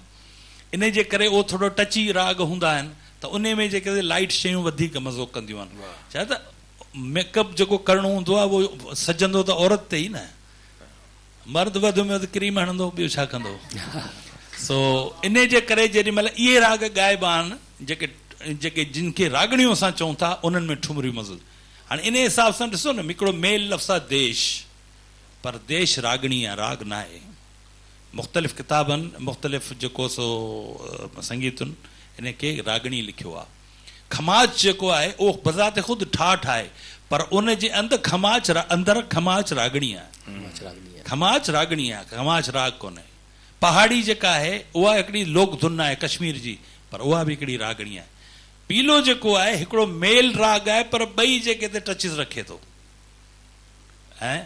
C: इन जे करे उहो थोरो टची राग हूंदा आहिनि त उन में जेके लाइट शयूं वधीक मज़ो कंदियूं आहिनि छा त मेकअप जेको करिणो हूंदो आहे उहो सजंदो त औरत ते ई न मर्द वधि में वधि क्रीम हणंदो ॿियो छा कंदो सो इन जे करे जेॾी महिल इहे राग ॻाइबा आहिनि जेके जिन खे रागणियूं असां चऊं था उन्हनि में ठुमरियूं मज़ो हाणे इन हिसाब सां ॾिसो न हिकिड़ो मेल लफ़्ज़ आहे देश पर देश रागणी आहे राग न आहे मुख़्तलिफ़ किताबनि मुख़्तलिफ़ जेको सो संगीतुनि इन खे रागणी लिखियो आहे खमाच जेको आहे उहो बज़ात ख़ुदि ठाठ आहे पर उन जे अंदरि खमाच रागणी आहे खमाच रागणी आहे खमाच राग कोन्हे पहाड़ी जेका आहे उहा हिकिड़ी लोक धुन आहे कश्मीर जी पर उहा बि हिकिड़ी रागणी आहे पीलो जेको आहे हिकिड़ो मेल राग आहे पर ॿई जेके ते टचिस रखे थो ऐं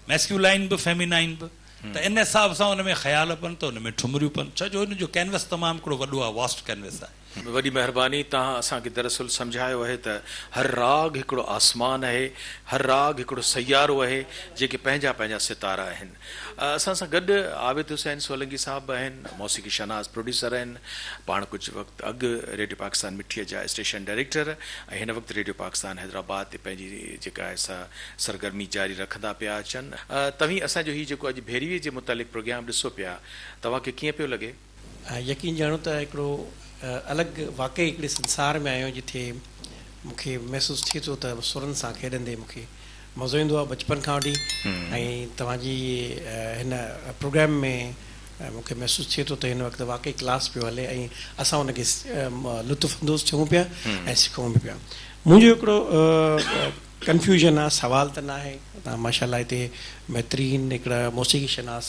C: मैस्क्यूलाइन बि फेमिनाइन बि त इन हिसाब सां हुन में ख़्याल पनि त हुन में ठुमरियूं पनि छो जो हुन जो कैनवस तमामु हिकिड़ो वॾो आहे वास्ट कैनवस आहे
A: वॾी महिरबानी तव्हां असांखे दरअसल सम्झायो आहे त हर राग हिकिड़ो आसमान आहे हर राग हिकिड़ो सयारो आहे जेके पंहिंजा पंहिंजा सितारा आहिनि असां सां गॾु आबिद हुसैन सोलंकी साहिबु आहिनि मौसीक़ी शनाज़ प्रोड्यूसर आहिनि पाण कुझु वक़्तु अॻु रेडियो पाकिस्तान मिठीअ जा स्टेशन डायरेक्टर ऐं हिन वक़्तु रेडियो पाकिस्तान हैदराबाद ते पंहिंजी जेका आहे सा सरगर्मी जारी रखंदा पिया अचनि तव्हीं असांजो हीउ जेको अॼु भेरीअ जे मुतालिक़ प्रोग्राम ॾिसो पिया तव्हांखे कीअं पियो लॻे
E: यकीन ॼाणो त हिकिड़ो अलॻि वाक़ई हिकिड़े संसार में आहियो जिथे मूंखे महसूसु थिए थो त सुरनि सां खेॾंदे मूंखे मज़ो ईंदो आहे बचपन खां वठी ऐं तव्हांजी हिन प्रोग्राम में मूंखे महसूसु थिए थो त हिन वक़्तु वाक़ई क्लास पियो हले ऐं असां हुनखे लुत्फ़ अंदोज़ थियूं पिया ऐं सिखूं बि पिया मुंहिंजो हिकिड़ो कंफ्यूजन आहे सवाल त न आहे तव्हां माशाल्लाह हिते बहितरीन हिकिड़ा मौसीक़ी शनास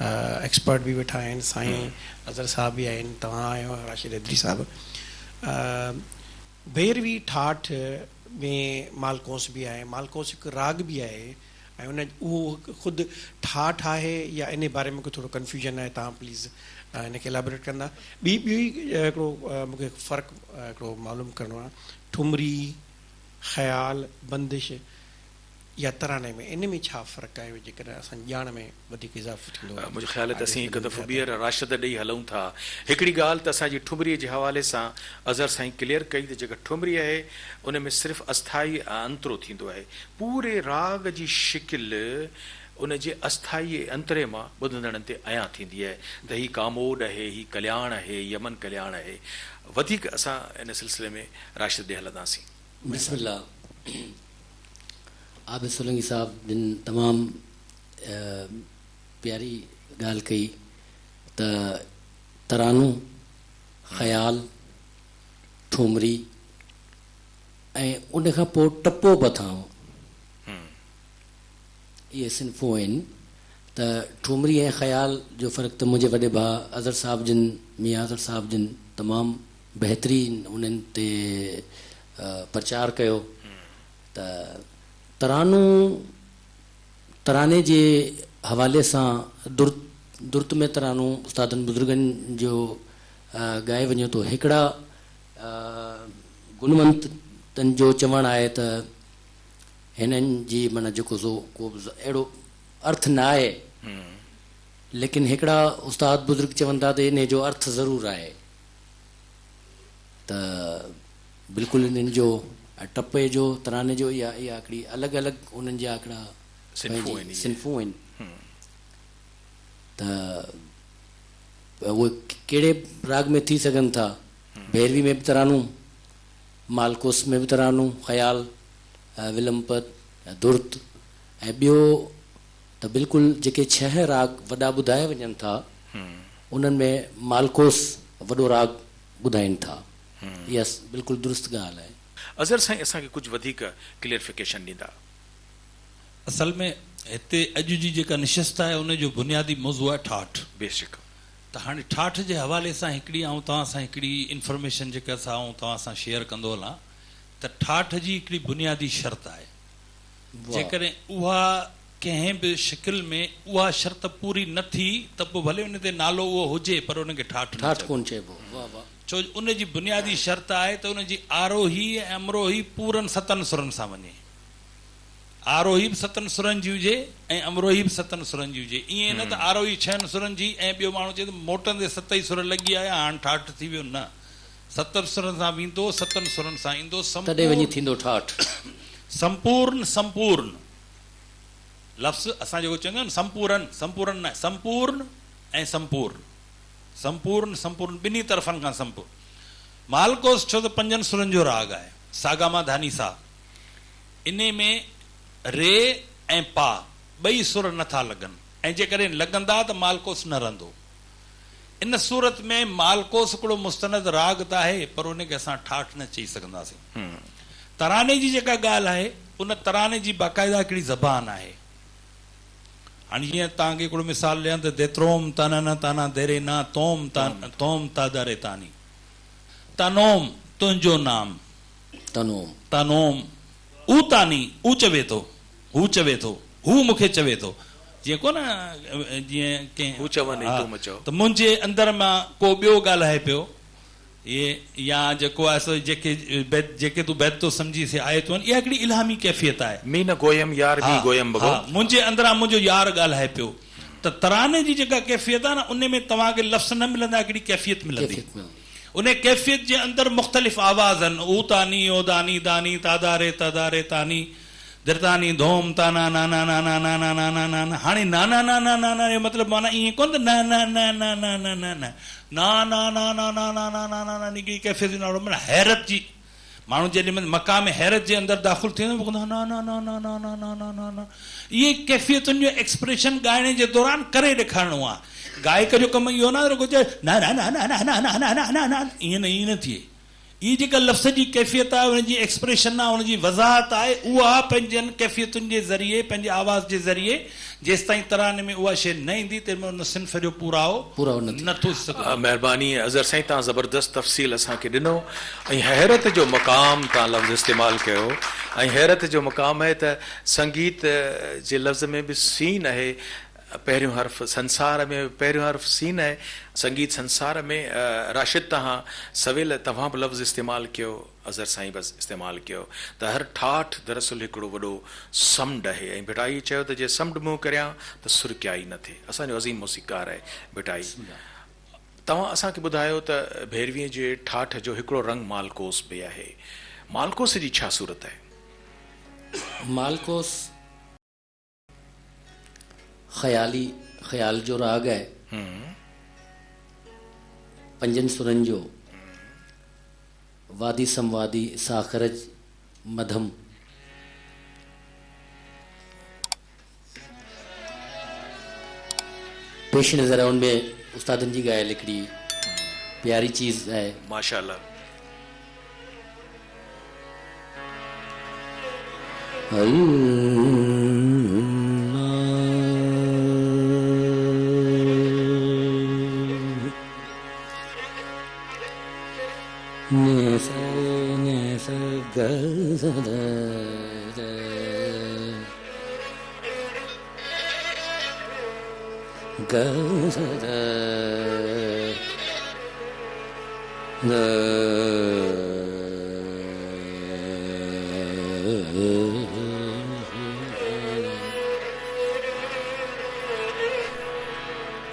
E: एक्सपर्ट बि वेठा आहिनि साईं अज़हर साहब बि आहिनि तव्हां आहियो राशिद हैदरी साहिबु भैरवी ठाठ में मालकोस बि आहे मालकोस हिकु राग बि आहे ऐं उन उहो ख़ुदि ठाठ आहे या इन बारे में थोरो कंफ्यूजन आहे तव्हां प्लीज़ हिनखे एलेबोरेट कंदा ॿी हिकिड़ो मूंखे फ़र्क़ु हिकिड़ो मालूम करिणो आहे ठुमरी ख़्याल बंदिश या तराने में इन में छा फ़र्क़ु आहे जेकॾहिं असां ॼाण में वधीक इज़ाफ़ो थींदो आहे
A: मुंहिंजो ख़्याल आहे त असीं हिकु दफ़ो ॿीहर राशिद ॾेई हलूं था हिकिड़ी ॻाल्हि त असांजी ठुमरीअ जे हवाले सां अज़हर साईं क्लियर कई त जेका ठुमरी आहे उन में सिर्फ़ु अस्थाई अंतरो थींदो आहे पूरे राग जी शिकिल उन जे अस्थाई अंतरे मां ॿुधंदड़नि ते अयां थींदी आहे त हीउ कामोड आहे हीउ कल्याण आहे यमन कल्याण आहे वधीक असां इन सिलसिले में राशिद ॾे हलंदासीं
B: बिस्मिल्लाह आबिद सोलंकी साहब जिन तमामु प्यारी ॻाल्हि कई त तरानो ख़्याल ठुमरी ऐं उन खां पोइ टपो बथां इहे सिन्फ़ूं आहिनि त ठुमरी ऐं ख़्याल जो फ़र्क़ु त मुंहिंजे वॾे भाउ अज़हर साहिब जिन मियां अज़हर साहिब जिन तमामु बहितरीन उन्हनि ते प्रचार कयो त तराने जे हवाले सां दुर्त में तरानो उस्तादनि बुज़ुर्गनि जो ॻाए वञे थो हिकिड़ा गुणवंतनि जो चवणु आहे त हिननि जी माना जेको सो को अहिड़ो अर्थ न आहे लेकिन हिकिड़ा उस्ताद बुज़ुर्ग चवनि था त इन जो अर्थ ज़रूरु आहे त बिल्कुलु इन्हनि जो टपे जो तराने जो इहा हिकिड़ी अलॻि अलॻि उन्हनि जा हिकिड़ा
A: सिन्फ़ूं आहिनि इहे।
B: सिन्फ़ूं आहिनि। त उहे कहिड़े राग में थी सघनि था, भैरवी में बि तरानूं, मालकोस में बि तरानूं, ख़याल, विलंपत, धुर्त, ऐं ॿियो त बिल्कुलु जेके 6 राग वॾा ॿुधाए वञनि था उन्हनि में मालकोस वॾो राग ॿुधाइनि था। इहा बिल्कुलु दुरुस्त ॻाल्हि आहे।
A: अज़र साईं असांखे कुझु वधीक क्लियरिफिकेशन ॾींदा?
C: असल में हिते अॼु जी जेका निशस्त आहे उनजो बुनियादी मौज़ू आहे ठाठ।
A: बेशक।
C: त हाणे ठाठ जे हवाले सां हिकिड़ी ऐं तव्हां सां हिकिड़ी इंफॉर्मेशन जेका असां तव्हां सां शेयर कंदो हलां त ठाठ जी हिकिड़ी बुनियादी शर्त आहे, जेकॾहिं उहा कंहिं बि शिकिल में उहा शर्त पूरी न थी त पोइ भले उन ते नालो उहो हुजे पर उनखे ठाठ
B: कोन चइबो। वाह वाह।
C: छो उनजी बुनियादी शर्त आहे त उनजी आरोही ऐं अमरोही पूरनि 7 सुरनि सां वञे। आरोही बि 7 सुरनि जी हुजे ऐं अमरोही बि 7 सुरनि जी हुजे। ईअं न त आरोही 6 सुरनि जी ऐं ॿियो माण्हू चए त मोटंदे 7 सुर लॻी आया हाणे ठाठ थी वियो। न, 7 सुरनि सां वेंदो, 7 सुरनि सां ईंदो,
B: तॾहिं वञी थींदो ठाठ।
C: संपूर्ण संपूर्ण लफ़्ज़ असां जेको चवंदा आहियूं संपूर्ण, संपूर्ण न, संपूर्ण ऐं संपूर्ण, संपूर्ण संपूर्ण ॿिन्ही तरफ़नि खां संपूर्ण। मालकोस छो त 5 सुरनि जो राग आहे, सागामा धानी सा, इन में रे ऐं पा 2 सुर नथा लॻनि ऐं जेकॾहिं लॻंदा त मालकोस न रहंदो। इन सूरत में मालकोस हिकिड़ो मुस्तनद राग त आहे पर उनखे असां ठाठ न चई सघंदासीं। तराने जी जेका ॻाल्हि आहे उन तराने जी बाक़ाइदा हिकिड़ी ज़बान आहे। हाणे जीअं तव्हांखे हिकिड़ो मिसाल ॾियां त देत्रोम ताना न ताना देरे ना तोम तोम तादारे तानी, तनोम तुंहिंजो नाम,
B: तनोम
C: तनोम, ऊ तानी ऊ चवे थो, हू चवे थो, हू मूंखे चवे थो। जीअं कोन जीअं कंहिं
A: हू चवनि तूं मचो
C: त मुंहिंजे अंदर मां को ॿियो ॻाल्हाए पियो, ये या जेको आहे सो जेके तूं बैत तो सम्झी से आए तो इहा हिकिड़ी इल्हामी कैफ़ियत आहे।
A: मी न गोयम यार मी गोयम बगो।
C: मुंहिंजे अंदरां मुंहिंजो यार ॻाल्हाए पियो। त तराने जी जेका कैफ़ियत आहे न उन में तव्हांखे लफ़्ज़ न मिलंदा, हिकिड़ी कैफ़ियत मिलंदी। उन कैफ़ियत जे अंदरि मुख़्तलिफ़ आवाज़ आहिनि, ऊ तानी ओ दानी दानी तादारे तादारे तानी दिरतानी धोम ताना नाना नाना नाना नाना नाना। हाणे नाना नाना नाना जो मतिलबु माना ईअं कोन त न न न न न न न न ना ना ना ना ना ना ना ना ना निकिरी कैफ़ियत नालो माना हैरत जी। माण्हू जॾहिं मक़ाम हैरत जे अंदरि दाख़िल थींदो ना ना ना ना ना ना ना ना ना ना इहे कैफ़ियतुनि जो एक्सप्रेशन ॻाइण जे दौरान करे ॾेखारिणो आहे। गायक जो कमु इहो न रुॻो चए न न न न न न न न न न ईअं न थिए। इहा जेका लफ़्ज़ जी कैफ़ियत आहे उनजी एक्सप्रेशन आहे, उनजी वज़ाहत आहे, उहा पंहिंजनि कैफ़ियतुनि जे ज़रिए पंहिंजे आवाज़ जे ज़रिए जेसि ताईं तराने में उहा शइ न ईंदी तेॾी महिल उन सिन्फ़ जो पूरो नथो सघे।
A: महिरबानी अज़र साईं, तव्हां ज़बरदस्त तफ़सील असांखे ॾिनो ऐं हैरत जो मक़ाम तव्हां लफ़्ज़ इस्तेमालु कयो। ऐं हैरत जो मक़ाम आहे त संगीत जे लफ़्ज़ में बि सीन आहे, पहिरियों हर्फ़ संसार में पहिरियों हर्फ़ सीन आहे। संगीत संसार में राशिद तव्हां सवेल तव्हां बि लफ़्ज़ इस्तेमालु कयो, अज़र साईं बसि इस्तेमालु कयो त हर ठाठ दरअसल हिकिड़ो वॾो समुंड आहे। ऐं भिटाई चयो त जे समुंड मूं करियां त सुर क्या ई न थिए। असांजो अज़ीम मौसीक़ार आहे भिटाई। तव्हां असांखे ॿुधायो त भैरवीअ जे ठाठ जो हिकिड़ो रंग मालकोस बि आहे। मालकोस जी छा सूरत आहे?
B: मालकोस ख़याल जो राग आहे, 5 सुरनि जो, वादी संवादी साखरज मधम। पेश नज़र आहे उनमें उस्तादनि जी ॻाल्हि हिकिड़ी प्यारी चीज़ आहे
A: माशाअल्लाह।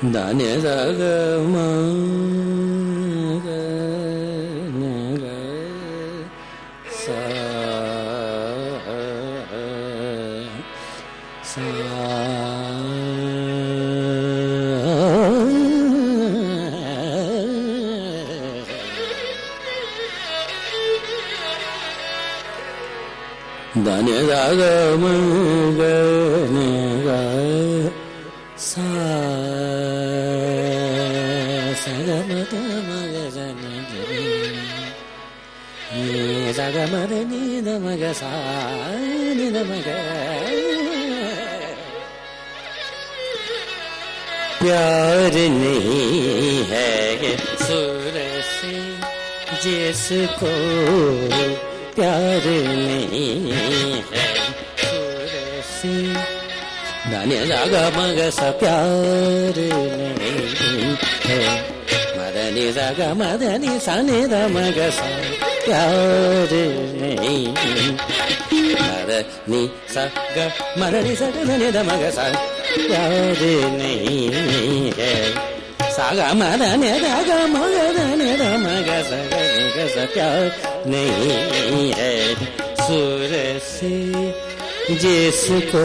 B: दाने जाग दाने राग मगने गा सा सगमत मगजने ये सगमत नीद मग सा नीद मग प्यार नहीं है सुर से जिसको प्यार नहीं है सुर से दाने जागा मग सा प्यार नहीं है मदनी जागा मदनी साने दा मग सा प्यार नहीं मदनी सा ग मदनी सा ग दा मग सा प्यार नहीं है सागा मदनी दागा मगदनी दा मग सा ग सा प्यार नहीं है सुर से जिसको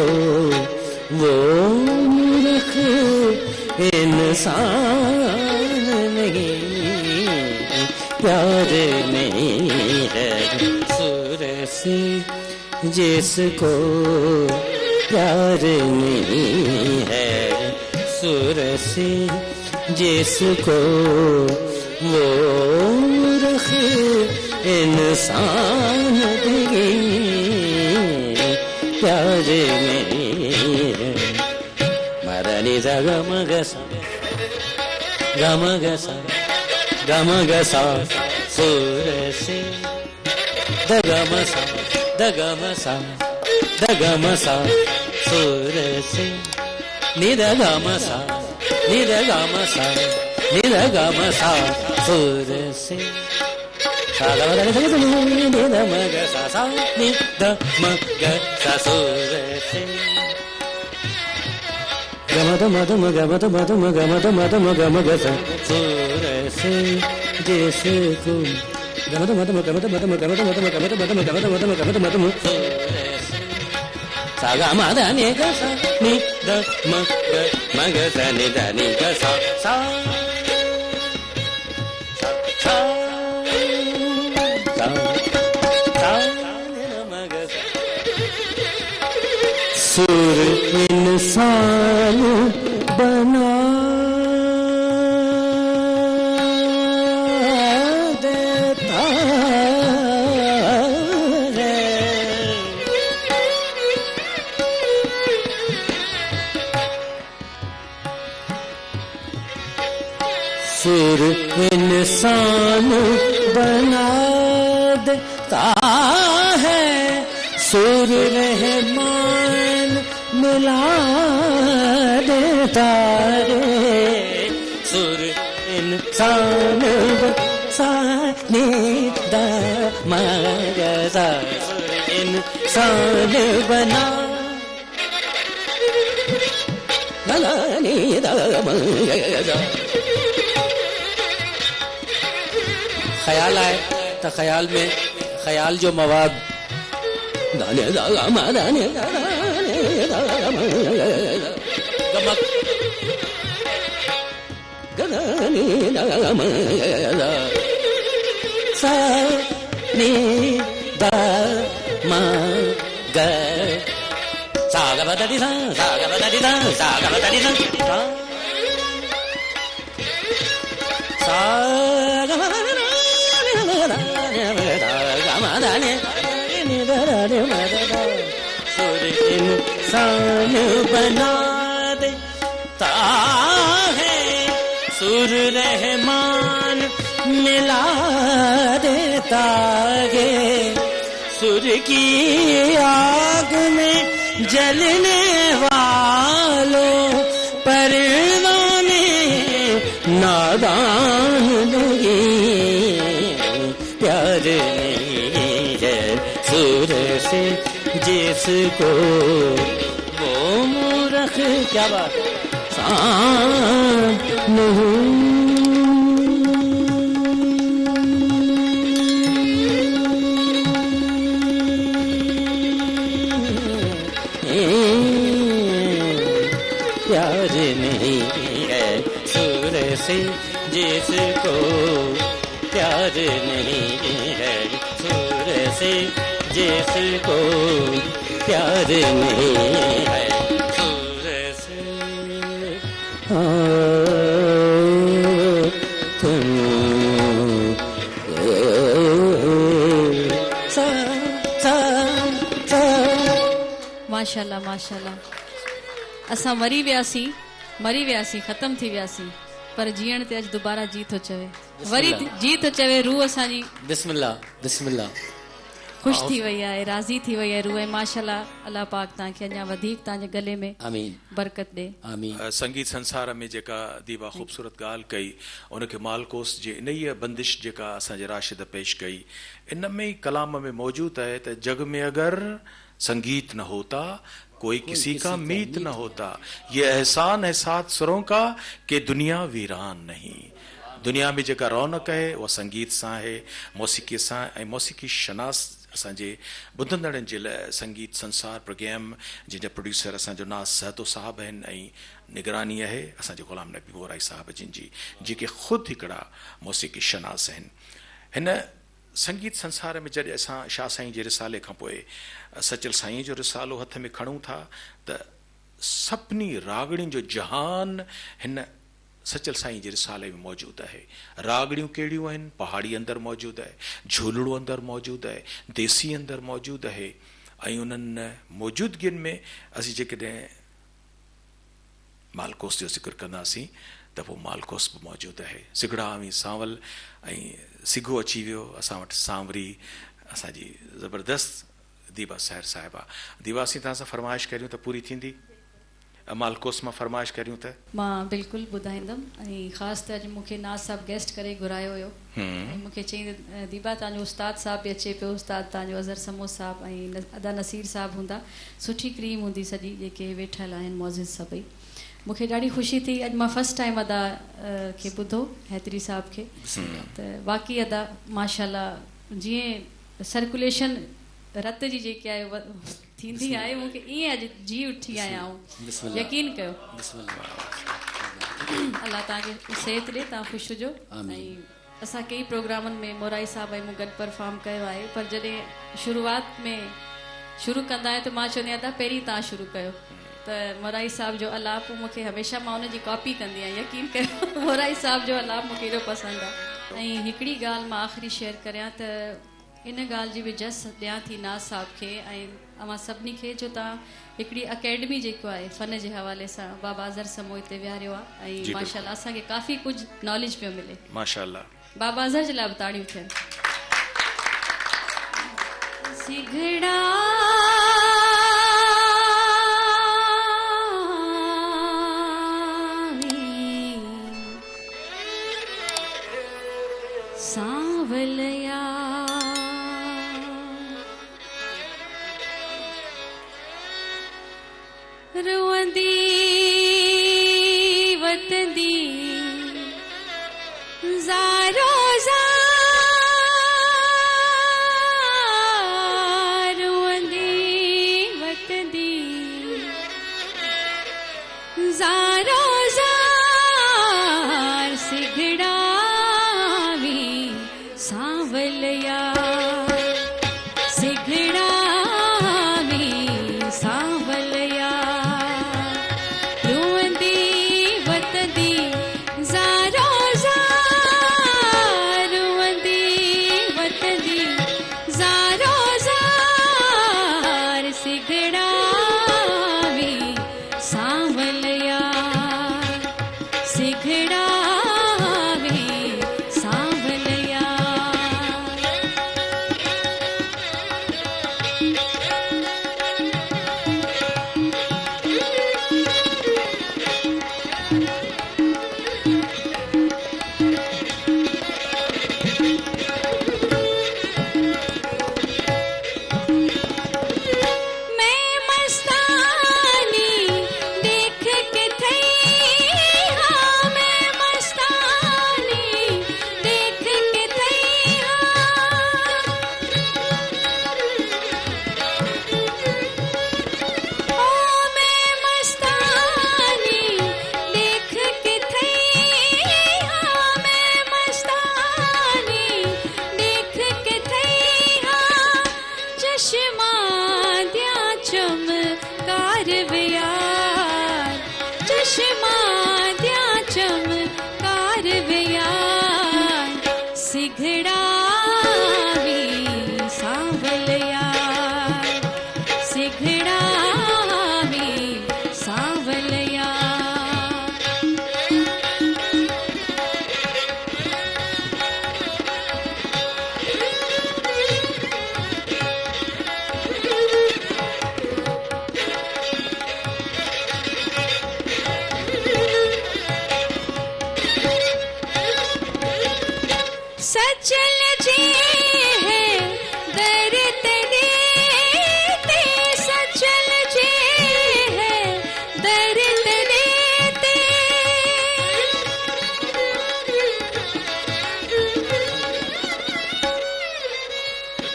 B: वो मूर्ख इंसान नहीं प्यार नहीं है सुर से जिसको प्यार नहीं है सुर से जिसको वो मूर्ख इंसान नहीं प्यार नहीं है मदनी सा गमग सा गमग सा सुर से दगम सा सुर से निदगम सा सुर से सागा मदनी निदमग सा निदमग सा सुर से गमत मग सा सुर से जिसको गमत सागा मदनी ग सा नि द मग सा नि द नि ग सा सा सुर इंसान बना देता है सुर इंसान बना देता है सुर रहमान मिला देता रे सुर इंसान साने द मग सा सुर इंसान बना लानी द मग सा ख्याल आए तो ख्याल में ख्याल जो मवाद दाने दागा मा दाने गमक गगनी दागा मा सा नि दा मा ग सा ग ब द दी सा सा ग ब द दी सा सा ग ब द दी सा सा ग ब द दी सुर इंसान बना देता है सुर रहमान मिला देता है सुर की आग में जलने वालों परवाने नादान नहीं प्यार नहीं है सुर से जिसको वो मूर्ख क्या बात सान नहीं से जिसको प्यार नहीं है, सुर से जिसको प्यार नहीं है, सुर से
D: माशाल्लाह माशाल्लाह। असां मरी वियासीं ख़त्म थी वियासीं, पर जीअण ते अॼु दुबारा जी थो चवे, वरी जी थो चवे। रूह असांजी
B: बिस्मिल्लाह बिस्मिल्लाह
D: ख़ुशि थी वई आहे, राज़ी थी वई आहे रूह। माशाल्लाह, अल्लाह पाक तव्हांखे अञा वधीक तव्हांजे गले में
B: आमीन
D: बरकत ॾे।
B: आमीन।
A: संगीत संसार में जेका दीवा ख़ूबसूरत ॻाल्हि कई, उनखे मालकोस जे इन ई बंदिश जेका असांजे राशिद पेश कई, इन में ई कलाम में मौजूदु आहे त जग में अगरि संगीत न होता कोई किसी का मीत न होता, ये एहसान है सात सुरों का कि दुनिया वीरान नहीं। दुनिया में जेका रौनक है उहा संगीत सां आहे, मौसीक़ी सां। ऐं मौसीक़ी शनास असांजे ॿुधंदड़नि जे लाइ संगीत संसार प्रोग्राम जंहिंजा प्रोड्यूसर असांजो नाज़ सहतो साहब आहिनि ऐं निगरानी आहे असांजे ग़ुलाम नबी वोराई साहब जिन जी, जेके ख़ुदि हिकिड़ा मौसीक़ी शनास आहिनि। हिन संगीत संसार में जॾहिं असां शाह साईं जे रिसाले खां पोइ सचल साईं जो रिसालो हथ में खणूं था त सभिनी रागड़ियुनि जो जहान हिन सचल साईं जे रिसाले में मौजूदु आहे। रागड़ियूं कहिड़ियूं आहिनि? पहाड़ी अंदरि मौजूदु आहे, झूलड़ो अंदरि मौजूदु आहे, देसी अंदरि मौजूदु आहे। ऐं उन्हनि मौजूदगियुनि में असीं जेकॾहिं मालकोस जो ज़िक्र कंदासीं त पोइ मालकोस बि मौजूदु आहे। सिगड़ा ऐं सांवल ऐं सिघो अची वियो असां वटि, सांवरी असांजी ज़बरदस्त दीवा साहिर साहिबा। दीवा असीं तव्हां सां फरमाइश करियूं त पूरी थींदी? मालकोस मां फरमाइश करियूं त
D: मां बिल्कुलु ॿुधाईंदमि। ऐं ख़ासि त अॼु मूंखे नाज़ साहिबु गेस्ट करे घुरायो हुयो ऐं मूंखे चईं दीबा तव्हांजो उस्ताद साहिबु बि अचे पियो, उस्ताद तव्हांजो अज़हर समो साहिबु ऐं अदा नसीर साहिबु हूंदा, सुठी क्रीम हूंदी सॼी, जेके वेठल आहिनि मौज़िज़ सभई। मूंखे ॾाढी ख़ुशी थी, अॼु मां फस्ट टाइम अदा खे ॿुधो, हैदरी साहिब खे, त वाक़ई अदा माशाल्लाह जीअं सर्कुलेशन रत जी जेकी आहे थींदी आहे, मूंखे ईअं अॼु जी उठी आहियां ऐं यकीन कयो। अलाह तव्हांखे सिहत ॾे, तव्हां ख़ुशि हुजो। ऐं असां कई प्रोग्रामनि में मोराई साहिब ऐं मूं गॾु परफॉर्म कयो आहे, पर जॾहिं शुरूआत में शुरू कंदा आहियूं त मां चवंदी आहियां त पहिरीं तव्हां शुरू कयो। त मोराई साहिब जो अलाप मूंखे हमेशह मां उनजी कॉपी कंदी आहियां, यकीन कयो। मोराई साहिब जो अलाप मूंखे एॾो पसंदि आहे। ऐं हिकिड़ी ॻाल्हि मां आख़िरी शेयर करियां त इन ॻाल्हि जी बि जस ॾियां थी नाज़ साहिब खे ऐं अवां सभिनी खे, जो तव्हां हिकिड़ी अकेडमी जेको आहे फ़न जे हवाले सां बाबा अज़हर समो हिते विहारियो आहे ऐं माशाल्लाह असांखे काफ़ी कुझु नॉलेज पियो मिले। माशाल्लाह, बाबा अज़हर जे लाइ बि ताड़ियूं थियनि। सिगड़ा सांवलया रुवंदी वतंदी ज़ारो ज़ार, रुवंदी वतंदी ज़ारो ज़ार, सिगड़ा सांवलया सिगड़ा में सांवलया।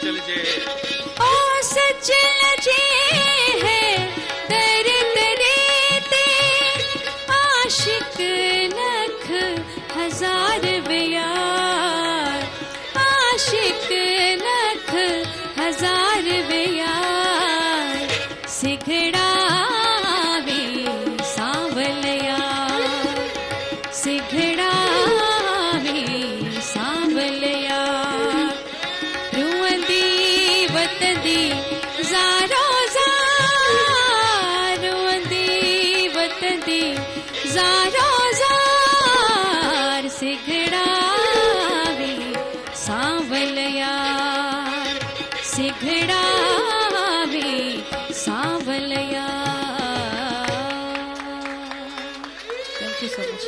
A: सचल जे
F: ओ सचल जे है दर दरेते आशिक लख हजार बेयार आशिक लख हजार बेयार सिघड़ा वे सांवलिया सिघड़ा वे सांवलिया रुअंदी वतंदी ज़ारो ज़ार रुअंदी वतंदी ज़ारो ज़ार सिघड़ा वे सांवलिया सिघड़ा वे सांवलिया। Thank you so much.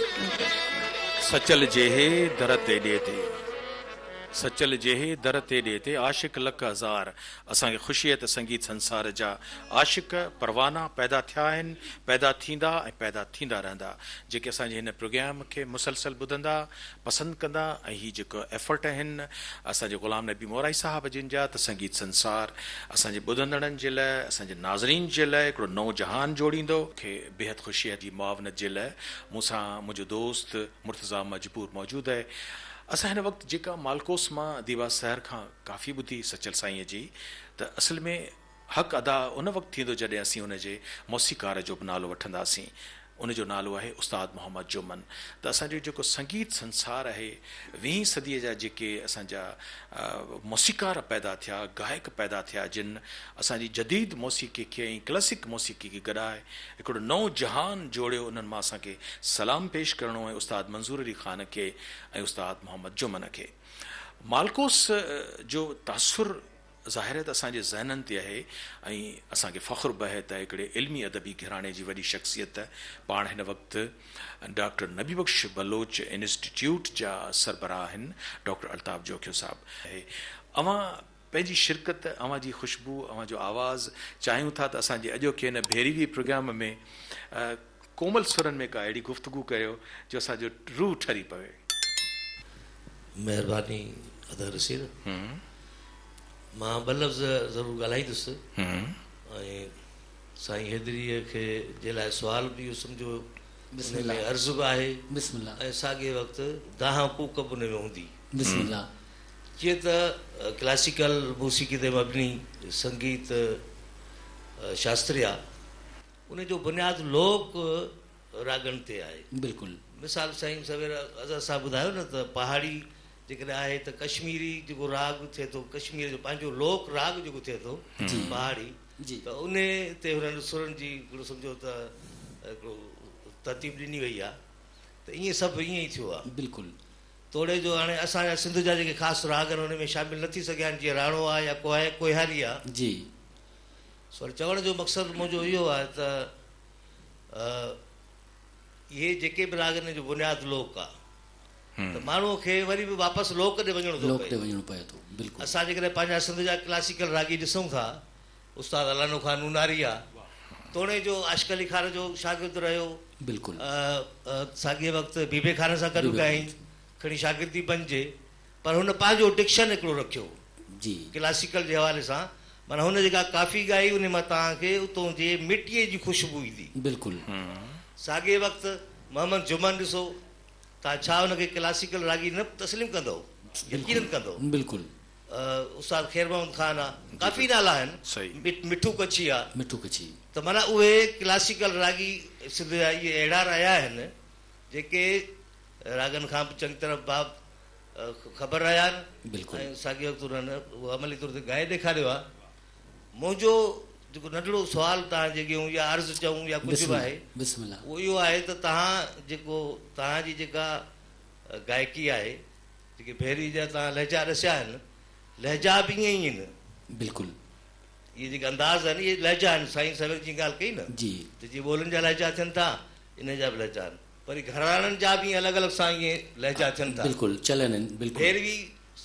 A: Sachal जेहे दर ते ॾिए ते सचल जेहे दर ते ॾिए ते आशिक लख हज़ार असांखे ख़ुशी आहे त संगीत संसार जा आशिक परवाना पैदा थिया आहिनि पैदा थींदा ऐं पैदा थींदा रहंदा जेके असांजे हिन प्रोग्राम खे मुसलसल ॿुधंदा पसंदि कंदा ऐं हीअ जेको एफर्ट आहिनि असांजे ग़ुलाम नबी मोराई साहब जिन जा त संगीत संसार असांजे ॿुधंदड़नि जे लाइ असांजे नाज़रीन जे लाइ हिकिड़ो नओं जहान जोड़ींदो मूंखे बेहद ख़ुशी आहे जी मुआवनत जे लाइ मूंसां मुंहिंजो दोस्त मुर्तज़ा मजबूर मौजूदु आहे। असां हिन वक़्तु जेका मालकोस मां दीवा शहर खां काफ़ी ॿुधी सचल साईंअ जी त असल में हक़ अदा उन वक़्तु थींदो जॾहिं असीं उनजे मौसीकार जो बि नालो वठंदासीं उनजो नालो आहे उस्ताद मोहम्मद जुमन। त असांजो जेको संगीत संसार आहे 20वीं सदीअ जा जेके असांजा मौसीकार पैदा थिया गायक पैदा थिया जिन असांजी जदीद मौसीक़ी खे ऐं क्लासिक मौसीक़ी खे गॾाए हिकिड़ो नओं जहान जोड़ियो उन्हनि मां असांखे सलाम पेश करिणो आहे उस्ताद मंज़ूर अली ख़ान खे ऐं उस्ताद मोहम्मद जुमन खे। मालकोस जो तासुर ज़ाहिर आहे त असांजे ज़हननि ते आहे ऐं असांखे फ़ख़्रु बि आहे त हिकिड़े इल्मी अदबी घराणे जी वॾी शख़्सियत पाण हिन वक़्तु डॉक्टर नबी बख्श बलोच इंस्टीट्यूट जा सरबराह आहिनि डॉक्टर अल्ताफ़ जोखियो साहब आहे। अवां पंहिंजी शिरकत अवां जी ख़ुशबू अवां जो आवाज़ चाहियूं था त असांजे अॼोके हिन भेरीवी प्रोग्राम में कोमल सुरनि में का अहिड़ी गुफ़्तगू कयो जो असांजो रूह ठरी पवे।
G: महिरबानी अदा रसीद मां ॿ लफ़्ज़ ज़रूरु ॻाल्हाईंदुसि ऐं साईं हैदरीअ खे जे लाइ सुवाल बि इहो सम्झो हिन में अर्ज़ु बि आहे ऐं साॻे वक़्तु दाह कूक बि हुन में हूंदी। जीअं त क्लासिकल मौसीक़ी ते मबनी संगीत शास्त्रीय आहे उनजो बुनियादु लोक रागनि ते आहे।
B: बिल्कुलु
G: मिसाल साईं सवेर असां ॿुधायो न त पहाड़ी जेकॾहिं आहे त कश्मीरी जेको राग थिए थो कश्मीर जो पंहिंजो लोक राग जेको थिए थो पहाड़ी त उन ते हुननि सुरनि जी हिकिड़ो सम्झो त हिकिड़ो तरतीब ॾिनी वई आहे त ईअं सभु ईअं ई थियो आहे।
B: बिल्कुलु
G: तोड़े जो हाणे असांजा सिंध जा जेके ख़ासि राग आहिनि हुन में शामिलु न थी सघिया आहिनि जीअं राणो आहे या कोहारी आहे
B: जी।
G: सो चवण जो मक़सदु मुंहिंजो इहो आहे त इहे जेके बि राग आहिनि जो बुनियादु लोक आहे त माण्हूअ खे वरी बि वापसि लोक ते वञिणो थो
B: पए थो। बिल्कुलु
G: असां जेकॾहिं पंहिंजा सिंध जा क्लासिकल रागी ॾिसूं था उस्ताद अलानो ख़ान नूनारी आहे तोड़े जो आशिक़ अली ख़ान जो शागिर्दु रहियो।
B: बिल्कुलु
G: साॻिए वक़्तु बीबे ख़ान सां गॾु ॻाईं खणी शागिर्दी बणिजे पर हुन पंहिंजो डिक्शन हिकिड़ो रखियो
B: जी
G: क्लासिकल जे हवाले सां माना हुन जेका काफ़ी ॻाई उन मां तव्हांखे उतां जे मिटीअ जी ख़ुशबू ईंदी।
B: बिल्कुलु
G: साॻिए वक़्तु मोहम्मद जुमन ॾिसो तव्हां छा हुनखे क्लासिकल रागी न तस्लीम कंदो यकीन कंदो।
B: बिल्कुलु
G: उस्ताद ख़ैर मोहम्मद ख़ान आहे काफ़ी नाला आहिनि मिठू कच्छी आहे
B: मिठू कच्छी
G: त माना उहे क्लासिकल रागी सिंध जा इहे अहिड़ा रहिया आहिनि जेके रागनि खां बि चङी तरह बाब ख़बर रहिया आहिनि। ऐं साॻिए वक़्तु उन्हनि उहो अमली तौर ते ॻाए ॾेखारियो आहे। मुंहिंजो जेको नंढिड़ो सुवालु तव्हांजे ॻियूं या अर्ज़ु चऊं या कुझु बि आहे उहो इहो आहे त तव्हां जेको तव्हांजी जेका गायकी आहे जेके भेरी जा तव्हां लहजा ॾसिया आहिनि लहजा बि ईअं ई आहिनि।
B: बिल्कुलु
G: इहे जेके अंदाज़ आहिनि इहे लहजा आहिनि साईं सवेर जी ॻाल्हि कई न
B: जी
G: त जीअं ॿोलियुनि जा लहजा थियनि था इन जा बि लहजा आहिनि वरी घराणनि जा बि अलॻि अलॻि सां ईअं लहजा थियनि था।
B: बिल्कुलु चलन आहिनि। बिल्कुलु
G: भेरवी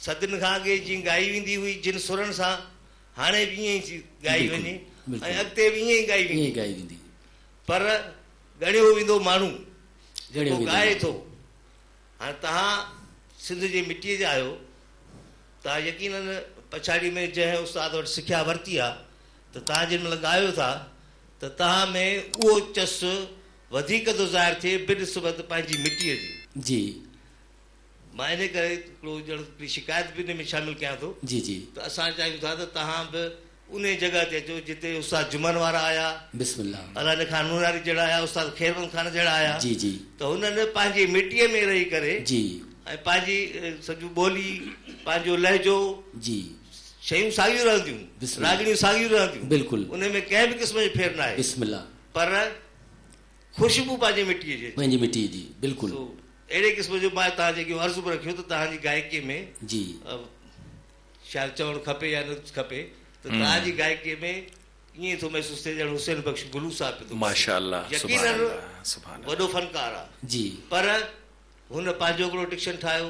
G: सदियुनि खां अॻे जीअं ॻाई वेंदी हुई जिन सुरनि सां हाणे बि ईअं ई ॻाई वञे ऐं अॻिते बि ईअं ई ॻाई वेंदी पर ॻणियो वेंदो माण्हू जेको ॻाए थो। हाणे तव्हां सिंध जे मिटीअ जा आहियो तव्हां यकीननि पछाड़ी में जंहिं उस्ताद वटि सिखिया वरिती आहे त तव्हां जेॾी महिल ॻायो था त तव्हां में उहो चस वधीक थो ज़ाहिर थिए बिनिस्बत पंहिंजी मिटीअ जी
B: जी
G: मां इन करे हिकिड़ो ॼण हिकिड़ी शिकायत बि इन में शामिलु कयां थो
B: जी जी
G: त असां चाहियूं था त तव्हां बि उन जॻह ते अचो जिते उस्ताद जुमन वारा आया
B: बिस्मिल्लाह
G: अलाने खान नूरानी जहिड़ा आया उस्ताद खैरमन खान जहिड़ा आया
B: जी जी
G: त हुननि पंहिंजी मिटीअ में रही करे
B: जी
G: ऐं पंहिंजी सॼी ॿोली पंहिंजो लहजो
B: जी
G: शयूं साॻियूं रहंदियूं
B: बिस्मिल्लाह।
G: रागणियूं साॻियूं रहंदियूं
B: बिल्कुलु
G: उन में कंहिं बि क़िस्म जी फेर न आहे
B: बिस्मिल्लाह
G: पर ख़ुशबू पंहिंजी मिटीअ जी
B: पंहिंजी मिटी जी बिल्कुलु
G: तो अहिड़े क़िस्म जो मां तव्हां जेकी अर्ज़ु बि रखियो त तव्हांजी गायकीअ में
B: जी
G: शायदि चवणु खपे या न खपे त तव्हांजी गायकीअ में ईअं थो महसूसु थिए ॼण हुसैन बख़्श गुलू साहिब पियो थो
A: माशाअल्लाह
G: यकीनन
A: सुभान
G: वॾो फनकार आहे
B: जी
G: पर हुन पंहिंजो हिकिड़ो डिक्शन ठाहियो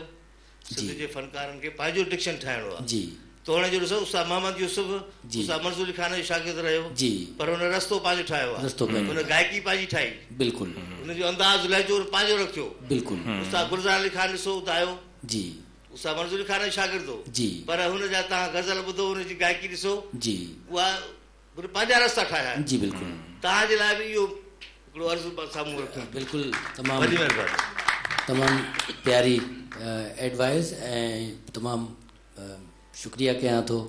B: जी।
G: सिंध जे फनकारनि खे पंहिंजो डिक्शन ठाहिणो आहे
B: जी
G: त हुन जो ॾिसो उस्ताद मोहम्मद यूसुफ
B: जी।
G: उस्ताद मंसूर खान जो शागिर्द रहियो
B: जी
G: पर हुन रस्तो पंहिंजो ठाहियो आहे
B: रस्तो पंहिंजो।
G: हुन गायकी पंहिंजी ठाही
B: बिल्कुलु
G: हुनजो अंदाज़ लहजो पंहिंजो रखियो
B: बिल्कुलु
G: उस्ताद गुलज़ार अली खान ॾिसो ॿुधायो
B: जी
G: उस्ताद मंसूर खान जो शागिर्द हो
B: जी
G: पर हुन जा तव्हां गज़ल ॿुधो हुनजी गायकी ॾिसो
B: जी
G: उहा हुन पंहिंजा रस्ता ठाहिया आहिनि
B: जी बिल्कुलु
G: तव्हांजे लाइ बि इहो हिकिड़ो अर्ज़ु साम्हूं रखूं
B: बिल्कुलु
G: वॾी
B: तमामु
G: महिरबानी
B: तमामु प्यारी एडवाइस ऐं तमामु शुक्रिया कयां थो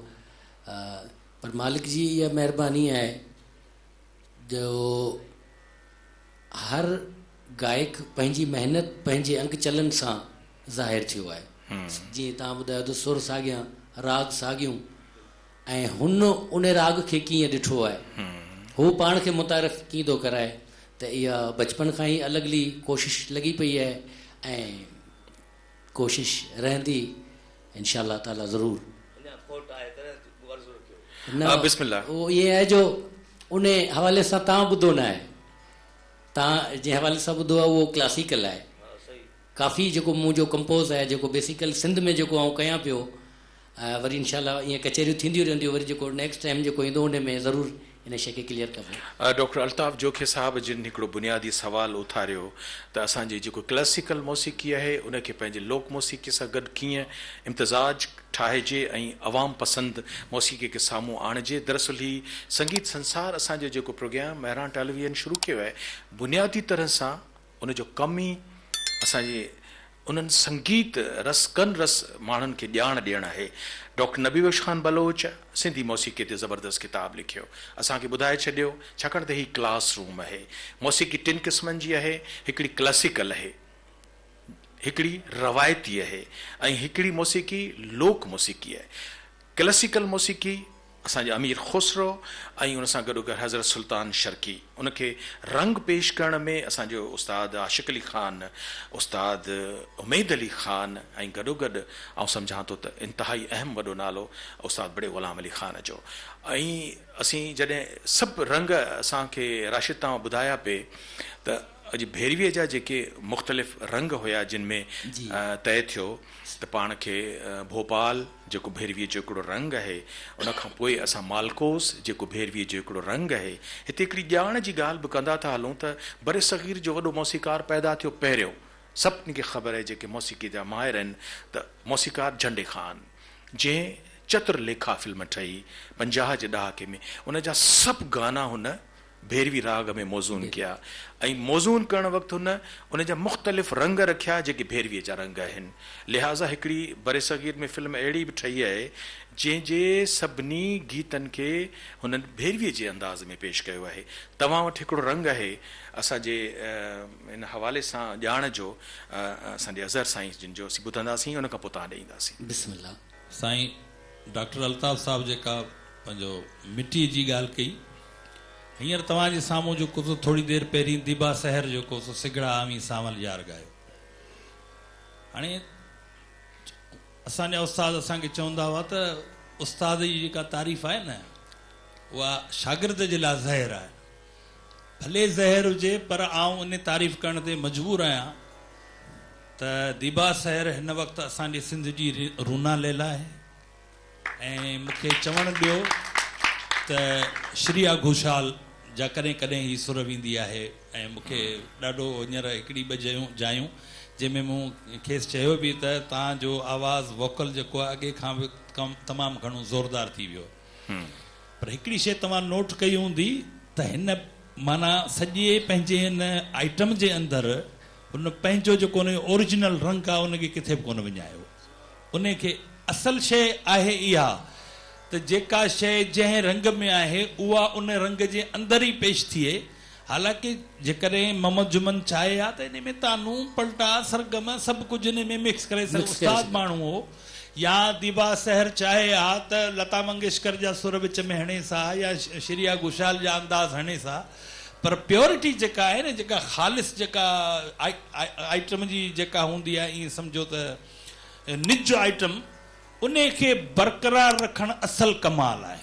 B: पर मालिक जी इहा महिरबानी आहे जो हर गायक पंहिंजी महिनत पंहिंजे अंग चलन सां ज़ाहिर थियो आहे जीअं तव्हां ॿुधायो त सुर साॻियां राग साॻियूं ऐं हुन उन राग खे कीअं ॾिठो आहे हू पाण खे मुतारिफ़ कीअं थो कराए त इहा बचपन खां ई अलॻि कोशिशि लॻी पई आहे ऐं कोशिशि रहंदी इंशाअल्लाह ताला ज़रूरु न
A: बिस्मिल्लाह।
B: उहो ईअं आहे जो उन हवाले सां तव्हां ॿुधो न आहे तव्हां जंहिं हवाले सां ॿुधो आहे उहो क्लासिकल आहे काफ़ी जेको मुंहिंजो कंपोज़ आहे जेको बेसिकल सिंध में जेको आउं कयां पियो वरी इंशाअल्लाह ईअं कचहरियूं थींदियूं रहंदियूं वरी जेको नेक्स्ट टाइम जेको ईंदो उन में ज़रूरु इन शइ खे क्लियर कबो
A: डॉक्टर अल्ताफ़ जोखे साहब जिन हिकिड़ो बुनियादी सवाल उथारियो त असांजी जेको क्लासिकल मौसीक़ी आहे उनखे पंहिंजे लोक मौसीक़ी सां गॾु कीअं इम्तिज़ाज ठाहिजे ऐं अवाम पसंदि मौसीक़ी खे साम्हूं आणिजे दरअसल ही संगीत संसार असांजो जेको प्रोग्राम महिरान टेलीविजन शुरू कयो आहे बुनियादी तरह सां उनजो कमु ई असांजे उन्हनि संगीत रस कन रस माण्हुनि खे ॼाण ॾियणु आहे डॉक्टर नबी बख्श खान बलोच सिंधी मौसीक़ी ते ज़बरदस्त किताब लिखियो असांखे ॿुधाए छॾियो छाकाणि त हीउ क्लास रूम आहे मौसीक़ी टिनि क़िस्मनि जी आहे हिकिड़ी क्लासिकल आहे हिकिड़ी रवायती आहे ऐं हिकिड़ी मौसीक़ी लोक मौसीक़ी आहे क्लासिकल मौसीक़ी असांजे अमीर खुसरो ऐं उन सां गॾोगॾु हज़रत सुल्तान शर्की उनखे रंग पेश करण में असांजो उस्ताद आशिक़ अली ख़ान उस्ताद उमेद अली ख़ान ऐं गॾोगॾु ऐं सम्झां थो त इंतिहाई अहम वॾो नालो उस्ताद बड़े ग़ुलाम अली ख़ान जो ऐं असीं जॾहिं सभु रंग असांखे राशिद तव्हां ॿुधाया पिए त अॼु भैरवीअ जा जेके मुख़्तलिफ़ रंग हुया जिन में तय थियो त पाण खे भोपाल जेको भैरवीअ जो हिकिड़ो रंग आहे उनखां पोइ असां मालकोस जेको भैरवीअ जो हिकिड़ो रंग आहे हिते हिकिड़ी ॼाण जी ॻाल्हि बि कंदा था हलूं त बरे सग़ीर जो वॾो मौसीक़ार पैदा थियो पहिरियों सभिनी खे ख़बर आहे जेके मौसीक़ी जा माहिर आहिनि त मौसीक़ार झंडे ख़ान जंहिं चतुरलेखा फिल्म ठही 50 जे ॾहाके में उन जा सभु गाना हुन भैरवी राग में मौज़ून किया ऐं मौज़ून करण वक़्तु उन जा मुख़्तलिफ़ रंग रखिया जेके भैरवीअ जा रंग आहिनि लिहाज़ा हिकिड़ी बरे सग़ीर में फिल्म अहिड़ी बि ठही आहे जंहिंजे सभिनी गीतनि खे हुननि भैरवीअ जे अंदाज़ में पेश कयो आहे तव्हां वटि हिकिड़ो रंग आहे असांजे इन हवाले सां ॼाण जो असांजे अज़हर साईं जिन जो असीं ॿुधंदासीं उन खां पोइ तव्हां ॾींदासीं
B: बिस्मिल्लाह
C: साईं डॉक्टर अल्ताफ़ साहब जेका पंहिंजो मिटीअ जी ॻाल्हि कई हींअर तव्हांजे साम्हूं जेको सो थोरी देरि पहिरीं दिबा सहर जेको सो सिगड़ा आमी सावल यार ॻायो हाणे असांजा उस्ताद असांखे चवंदा हुआ त उस्ताद जी जेका तारीफ़ आहे न उहा शागिर्द जे लाइ ज़हर आहे भले ज़हर हुजे पर आउं इन तारीफ़ करण ते मजबूर आहियां त दिबा सहर हिन वक़्तु असांजे सिंध जी रूना लैला आहे ऐं मूंखे चवणु ॾियो त श्रिया घोषाल जा कॾहिं कॾहिं ही सुर वेंदी आहे ऐं मूंखे ॾाढो हींअर हिकिड़ी ॿ जायूं जंहिंमें मूं खेसि चयो बि त तव्हांजो आवाज़ वोकल जेको आहे अॻे खां बि तमामु घणो ज़ोरदार थी वियो, पर हिकिड़ी शइ तव्हां नोट कई हूंदी त हिन माना सॼे पंहिंजे हिन आइटम जे अंदरि हुन पंहिंजो जेको हुन ओरिजिनल रंग आहे उनखे किथे बि कोन विञायो। उनखे असल शइ आहे इहा त जेका शइ जंहिं रंग में आहे उहा उन रंग जे अंदरि ई पेश थिए। हालांकि जेकॾहिं मोहम्मद जुमन चाहे हा त इन में तानू पलटा सरगम सभु कुझु इन में मिक्स करे उस्ताद माण्हू हो, या दीबा सहर चाहे हा त लता मंगेशकर जा सुर विच में हणे सा या श्रेया घोषाल जा अंदाज़ हणे सा, पर प्योरिटी जेका आहे न, जेका ख़ालिस जेका आइटम जी जेका हूंदी आहे, ईअं सम्झो त निज आइटम, उन खे बरक़रार रखणु असल कमाल आहे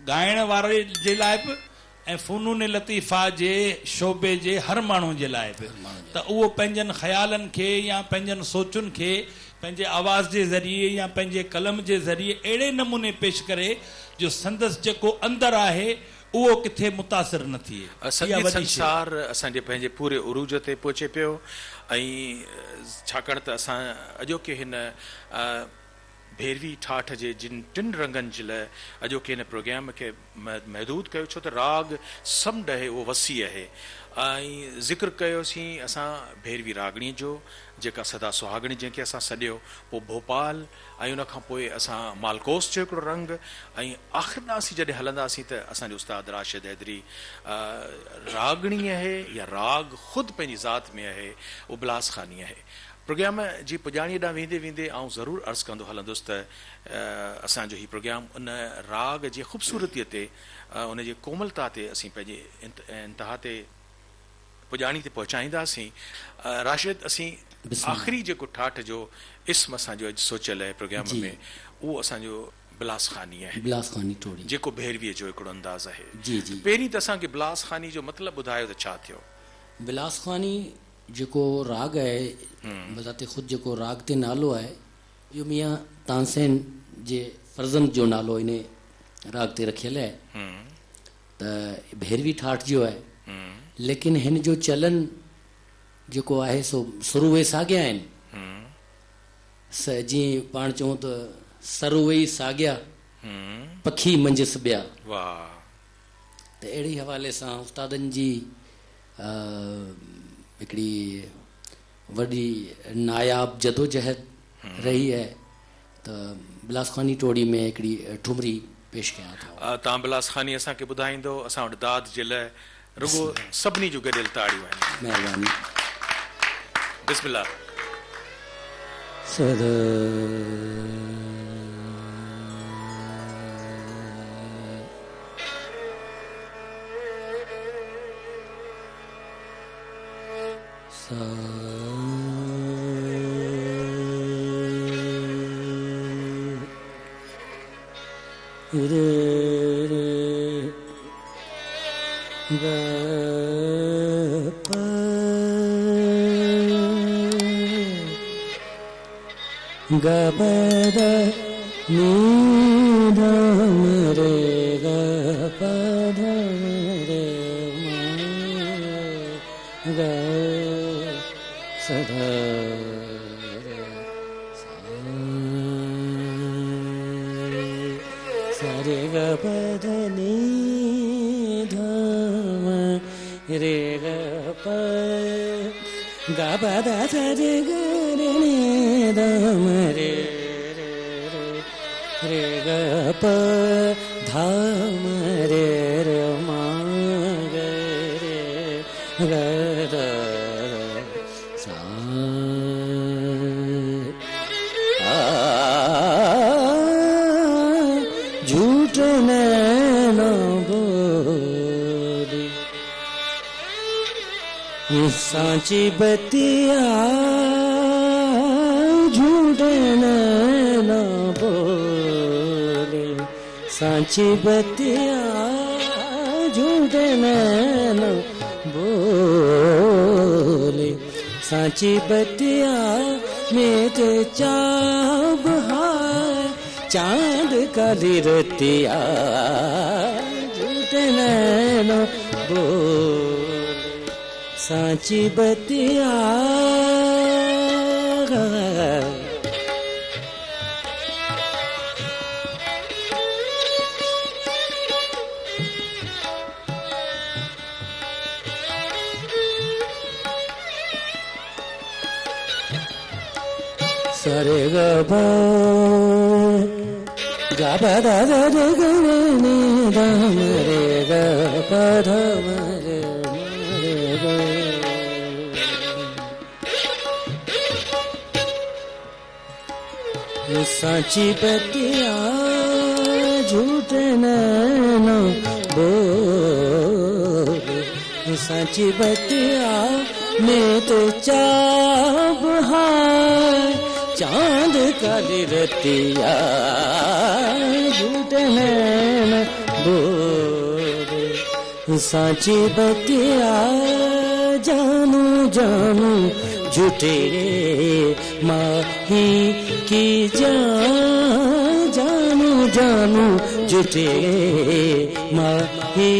C: ॻाइण वारे जे लाइ बि ऐं फ़नून लतीफ़ा जे शोबे जे हर माण्हू जे लाइ बि। त उहो पंहिंजनि ख़्यालनि खे या पंहिंजनि सोचुनि खे पंहिंजे आवाज़ जे ज़रिए या पंहिंजे कलम जे ज़रिए अहिड़े नमूने पेश करे जो संदसि जेको अंदरि आहे उहो किथे मुतासिर न थिए।
A: संगीत संसार असांजे पंहिंजे पूरे उरूज ते पहुचे पियो, ऐं छाकाणि त असां अॼोके हिन भैरवी ठाठ जे जिन टिनि रंगनि जे लाइ अॼोके हिन प्रोग्राम खे महदूद कयो, छो त राग समुंड आहे उहो वसी आहे। ऐं ज़िक्र कयोसीं असां भैरवी रागणीअ जो, जेका सदा सुहागणी जंहिंखे असां सॾियो, पोइ भोपाल, ऐं उनखां पोइ असां मालकोस जो हिकिड़ो रंग, ऐं आख़िर असीं जॾहिं हलंदासीं त असांजो उस्ताद राशिद हैदरी रागणी आहे या राग ख़ुदि पंहिंजी ज़ात में आहे, उहो बिलास ख़ानी आहे। प्रोग्राम जी पुॼाणीअ ॾांहुं वेंदे वेंदे आउं ज़रूरु अर्ज़ु कंदो हलंदुसि त असांजो हीउ प्रोग्राम उन राग जी ख़ूबसूरतीअ ते, उन जी कोमलता ते असीं पंहिंजे इंतिहा ते पुॼाणी ते पहुचाईंदासीं। राशिद, असीं आख़िरी जेको ठाठ जो इस्म असांजो अॼु सोचियल आहे प्रोग्राम में, उहो असांजो बिलास ख़ानी आहे,
B: बिलास ख़ानी टोड़ी,
A: जेको भैरवीअ जो हिकिड़ो अंदाज़ आहे।
B: जी जी।
A: पहिरीं त असांखे बिलास ख़ानी जो मतिलबु ॿुधायो त छा थियो?
B: बिलास ख़ानी जेको राग आहे, बज़ाते ख़ुदि जेको राग ते नालो आहे, इहो मियां तानसेन जे फर्ज़ंद जो नालो इन राग ते रखियल आहे। त भैरवी ठाठ जो आहे, लेकिन हिन जो चलन जेको आहे सो सुरुवे साॻिया आहिनि। जीअं पाण चऊं त सरुवे साॻिया पखी मंझि सिबिया। त अहिड़े हवाले सां उस्तादनि जी हिकिड़ी वॾी नायाब जदोजहद रही आहे। त बिलास ख़ानी टोड़ी में हिकिड़ी ठुमरी पेश कयां थो।
A: तव्हां बिलास ख़ानी असांखे ॿुधाईंदो, असां वटि दाद जे लाइ रुगो सभिनी जूं गॾियल ताड़ियूं आहिनि।
B: महिरबानी।
A: बिस्मिल्लाह।
B: गबद नीधम रे गपद रे ग सदा सरे गपद नीधम रे गप गपद सरे गरे दम रे रे ग प धाम रे रे मा ग रे ग र सा झूठ न बोली सांची बतिया न बोले सांची बतिया झूठ न बोले सांची बतिया में तो चाब है चांद काली रतिया झूठ न बोले सांची बतिया Sare ga ba ga ba da da re ga re ni da ma re ga ba da ma re ga. Sanchi बतिया झूठ न बोल सांची बतिया में तो चाब है चांद काली रतिया झूठ न बोल सांची बतिया जानू जानू झूठे माही की जानू जानू झूठे माही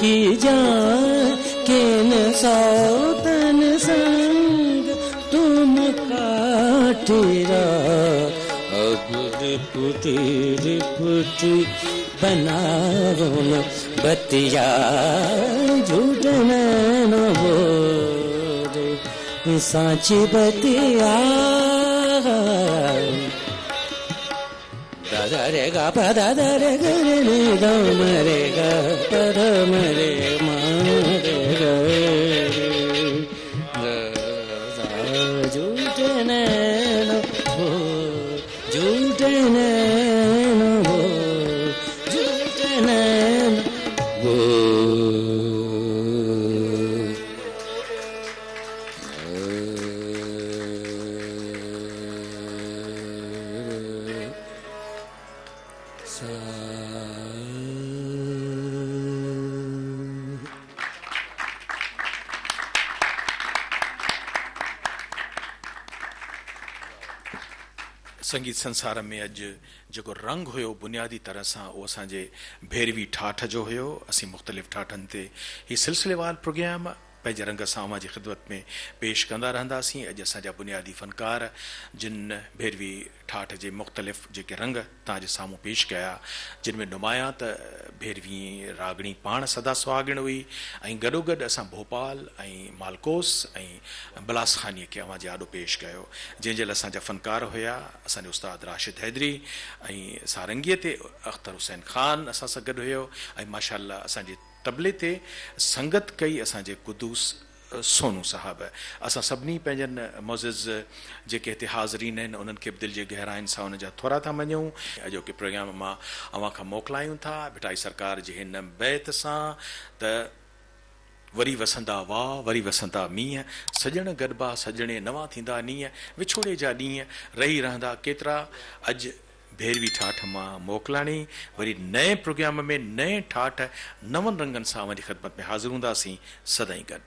B: की किन सौतन संग तुम काटेरा अगुर पुटी बनाओ न बतिया झूठ न बोले सांची बतिया दादा रे गा पा दादा रे ग रे नी द म रे ग प ध म रे म रे ग झूठ न हो झूठ न हो झूठ न हो
A: संगीत संसार में अज जो रंग हुयो बुनियादी तरह से वो असांजे भैरवी ठाठ जो हुयो असी मुख्तलिफ ठाठन ते ही सिलसिलेवार प्रोग्राम पंहिंजे रंग सां अवां जी ख़िदमत में पेश कंदा रहंदासीं। अॼु असांजा बुनियादी फ़नकार जिन भैरवी ठाठ जे मुख़्तलिफ़ जेके रंग तव्हांजे साम्हूं पेश कया जिन में नुमाया त भैरवी रागणी पाण सदा सुहागिण हुई ऐं गॾोगॾु असां भोपाल ऐं मालकोस ऐं बलासखानीअ खे अवां जे आॾो पेश कयो जंहिं महिल असांजा फ़नकार हुया असांजो उस्ताद राशिद हैदरी ऐं सारंगीअ ते अख्तर हुसैन ख़ान असां सां गॾु हुयो ऐं माशाअल्लाह असांजे तबले ते संगत कई असांजे कुदूस सोनू साहब। असां सभिनी पंहिंजनि मोज़िज़ जेके हिते हाज़रीन आहिनि उन्हनि खे बि दिलि जे गहराइनि सां उन जा थोरा था मञूं। अॼोके प्रोग्राम मां अव्हां खां मोकिलायूं था भिटाई सरकार जे हिन बैत सां त वरी वसंदा वाह वरी वसंदा मींहं सजण गॾिबा सजणे नवां थींदा नींहं विछोड़े जा ॾींहं रही रहंदा केतिरा। अॼु भैरवी ठाठ मां मोकिलाणी वरी नए प्रोग्राम में नए ठाठ नवनि रंगनि सां अवां जी ख़िदमत में हाज़िर हूंदासीं सदाईं गॾु।